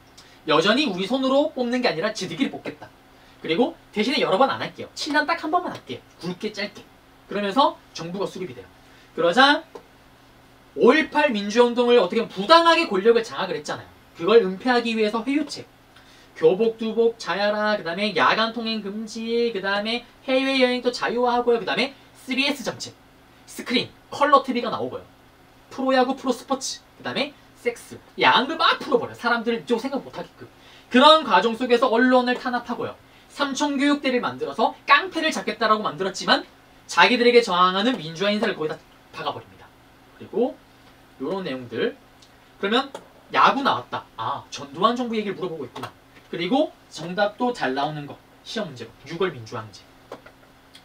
여전히 우리 손으로 뽑는 게 아니라 지들끼리 뽑겠다. 그리고 대신에 여러 번 안 할게요. 7년 딱 한 번만 할게요. 굵게 짧게. 그러면서 정부가 수립이 돼요. 그러자 5.18 민주화운동을 어떻게 보면 부당하게 권력을 장악을 했잖아요. 그걸 은폐하기 위해서 회유책, 교복, 두복, 자야라, 그 다음에 야간 통행 금지, 그 다음에 해외여행도 자유화하고요. 그 다음에 3S 정책, 스크린, 컬러 TV가 나오고요. 프로야구, 프로스포츠, 그 다음에 섹스, 야한 걸 막 풀어버려요. 사람들 이쪽 생각 못하게끔. 그런 과정 속에서 언론을 탄압하고요. 삼청교육대를 만들어서 깡패를 잡겠다라고 만들었지만 자기들에게 저항하는 민주화 인사를 거기다 박아버립니다. 그리고 이런 내용들. 그러면 야구 나왔다. 아, 전두환 정부 얘기를 물어보고 있구나. 그리고 정답도 잘 나오는 거. 시험 문제고 6월 민주항쟁.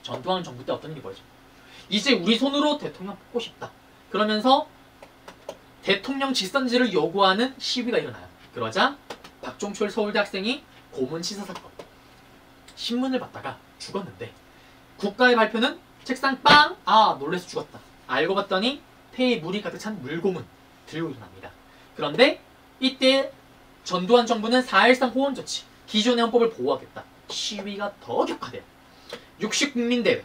전두환 정부 때 어떤 일이 벌어져? 이제 우리 손으로 대통령 뽑고 싶다. 그러면서 대통령 직선제를 요구하는 시위가 일어나요. 그러자 박종철 서울대 학생이 고문치사 사건. 신문을 봤다가 죽었는데 국가의 발표는 책상 빵! 아, 놀래서 죽었다. 알고 봤더니 폐에 물이 가득 찬 물고문 들고 일어납니다. 그런데 이때 전두환 정부는 4.13 호원조치, 기존의 헌법을 보호하겠다. 시위가 더 격화돼요. 60국민대회,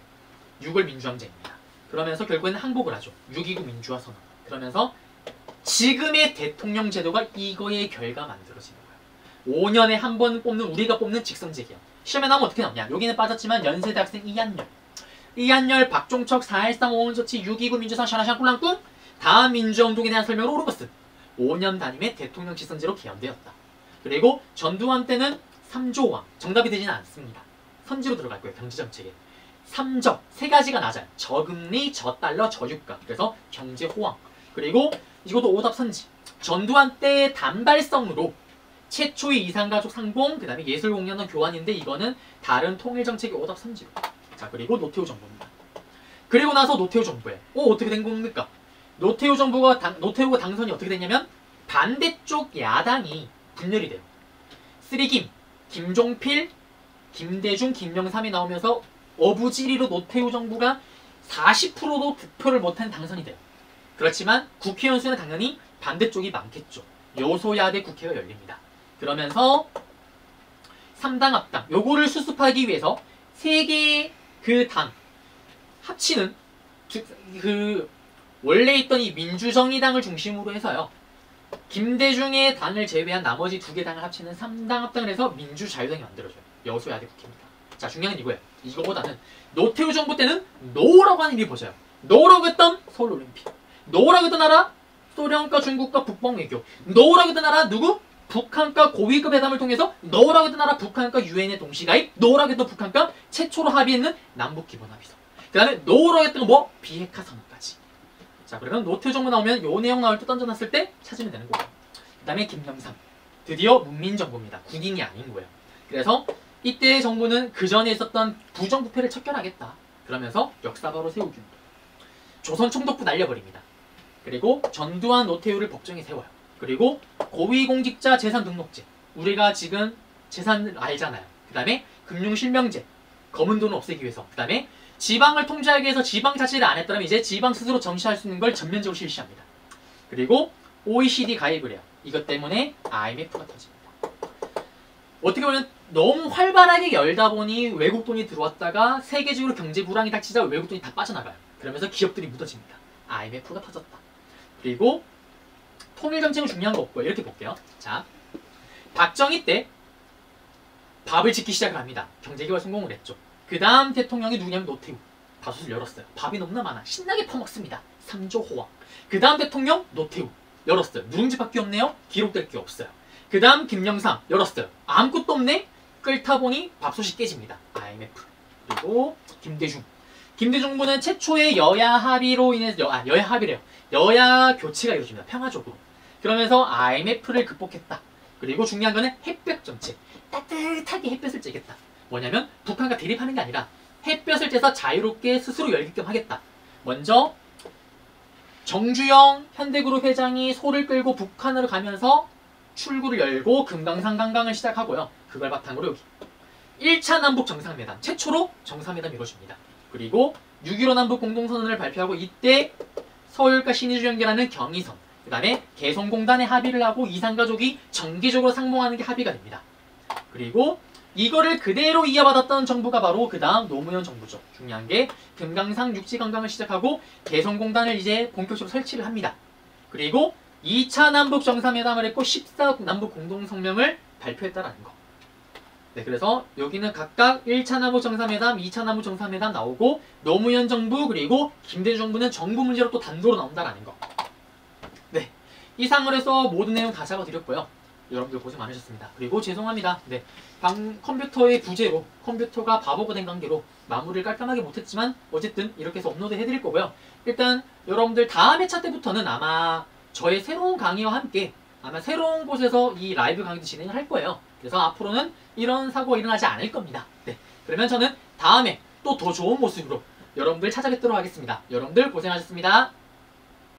6월 민주항쟁입니다. 그러면서 결국에는 항복을 하죠. 6.29 민주화 선언. 그러면서 지금의 대통령 제도가 이거의 결과 만들어지는 거예요. 5년에 한 번 뽑는, 우리가 뽑는 직선제기야. 시험에 나오면 어떻게 나오냐? 여기는 빠졌지만 연세대 학생 이한열, 박종척, 4.13 호원조치, 6.29 민주화 샤라샤 꿀랑꿍, 다음 민주화운동에 대한 설명을 오르거슨. 5년 단임의 대통령 직선제로 개헌되었다. 그리고 전두환 때는 3조왕. 정답이 되지는 않습니다. 선지로 들어갈 거예요. 경제정책에. 3적. 세 가지가 낮아요. 저금리, 저달러, 저유가. 그래서 경제호황. 그리고 이것도 오답 선지. 전두환 때 단발성으로 최초의 이산가족 상봉, 그 다음에 예술공연은 교환인데 이거는 다른 통일정책의 오답 선지로. 자, 그리고 노태우 정부입니다. 그리고 나서 노태우 정부에 어떻게 된 겁니까? 노태우가 당선이 어떻게 됐냐면 반대쪽 야당이 분열이 돼요. 쓰리김, 김종필, 김대중, 김영삼이 나오면서 어부지리로 노태우 정부가 40%도 득표를 못한 당선이 돼요. 그렇지만 국회의원 수는 당연히 반대쪽이 많겠죠. 여소야대 국회가 열립니다. 그러면서 3당 합당, 요거를 수습하기 위해서 세 개의 그 당 합치는 원래 있던 이 민주정의당을 중심으로 해서요. 김대중의 당을 제외한 나머지 2개 당을 합치는 3당 합당을 해서 민주자유당이 만들어져요. 여소야대 국회입니다. 자, 중요한 건 이거예요. 이거보다는 노태우 정부 때는 노라고 하는 일이 보셔요. 노라고 했던 서울올림픽. 노라고 했던 나라 소련과 중국과 북방 외교. 노라고 했던 나라 누구? 북한과 고위급 회담을 통해서 노라고 했던 나라 북한과 유엔에 동시가입. 노라고 했던 북한과 최초로 합의했는 남북기본합의서. 그 다음에 노라고 했던 거 비핵화 선언까지. 자, 그러면 노태우 정부 나오면 요 내용 나올 때 던져놨을 때 찾으면 되는 거고. 그 다음에 김영삼. 드디어 문민정부입니다. 군인이 아닌 거예요. 그래서 이때의 정부는 그 전에 있었던 부정부패를 척결하겠다. 그러면서 역사바로 세우기로 조선 총독부 날려버립니다. 그리고 전두환 노태우를 법정에 세워요. 그리고 고위공직자 재산등록제, 우리가 지금 재산을 알잖아요. 그 다음에 금융실명제, 검은 돈을 없애기 위해서. 그 다음에 지방을 통제하기 위해서 지방자치를 안 했다면 이제 지방 스스로 정치할 수 있는 걸 전면적으로 실시합니다. 그리고 OECD 가입을 해요. 이것 때문에 IMF가 터집니다. 어떻게 보면 너무 활발하게 열다 보니 외국 돈이 들어왔다가 세계적으로 경제 불황이 닥치자 외국 돈이 다 빠져나가요. 그러면서 기업들이 묻어집니다. IMF가 터졌다. 그리고 통일정책은 중요한 거 없고요. 이렇게 볼게요. 자, 박정희 때 밥을 짓기 시작을 합니다. 경제개발 성공을 했죠. 그 다음 대통령이 누구냐면 노태우. 밥솥을 열었어요. 밥이 너무나 많아. 신나게 퍼먹습니다. 3조 호황. 그 다음 대통령 노태우. 열었어요. 누룽지밖에 없네요. 기록될 게 없어요. 그 다음 김영삼. 열었어요. 아무것도 없네. 끓다 보니 밥솥이 깨집니다. IMF. 그리고 김대중. 김대중부는 최초의 여야 합의로 인해서 여야 합의래요. 여야 교체가 이루어집니다. 평화적으로. 그러면서 IMF를 극복했다. 그리고 중요한 거는 햇볕 정책. 따뜻하게 햇볕을 쬐겠다. 뭐냐면 북한과 대립하는 게 아니라 햇볕을 쬐서 자유롭게 스스로 열게끔 하겠다. 먼저 정주영 현대그룹 회장이 소를 끌고 북한으로 가면서 출구를 열고 금강산 관광을 시작하고요. 그걸 바탕으로 여기 1차 남북 정상회담, 최초로 정상회담이 이루어집니다. 그리고 6.15 남북 공동선언을 발표하고 이때 서울과 신의주 연결하는 경의선, 그 다음에 개성공단에 합의를 하고 이산가족이 정기적으로 상봉하는 게 합의가 됩니다. 그리고 이거를 그대로 이어받았던 정부가 바로 그 다음 노무현 정부죠. 중요한 게 금강산 육지관광을 시작하고 개성공단을 이제 본격적으로 설치를 합니다. 그리고 2차 남북 정상회담을 했고 14 남북 공동성명을 발표했다라는 거. 네, 그래서 여기는 각각 1차 남북 정상회담, 2차 남북 정상회담 나오고 노무현 정부 그리고 김대중 정부는 정부 문제로 또 단도로 나온다라는 거. 네, 이상을 해서 모든 내용 다 잡아드렸고요. 여러분들 고생 많으셨습니다. 그리고 죄송합니다. 네, 컴퓨터의 부재로 컴퓨터가 바보가 된 관계로 마무리를 깔끔하게 못했지만 어쨌든 이렇게 해서 업로드 해드릴 거고요. 일단 여러분들 다음 회차 때부터는 아마 저의 새로운 강의와 함께 아마 새로운 곳에서 이 라이브 강의도 진행을 할 거예요. 그래서 앞으로는 이런 사고가 일어나지 않을 겁니다. 네, 그러면 저는 다음에 또 더 좋은 모습으로 여러분들 찾아뵙도록 하겠습니다. 여러분들 고생하셨습니다.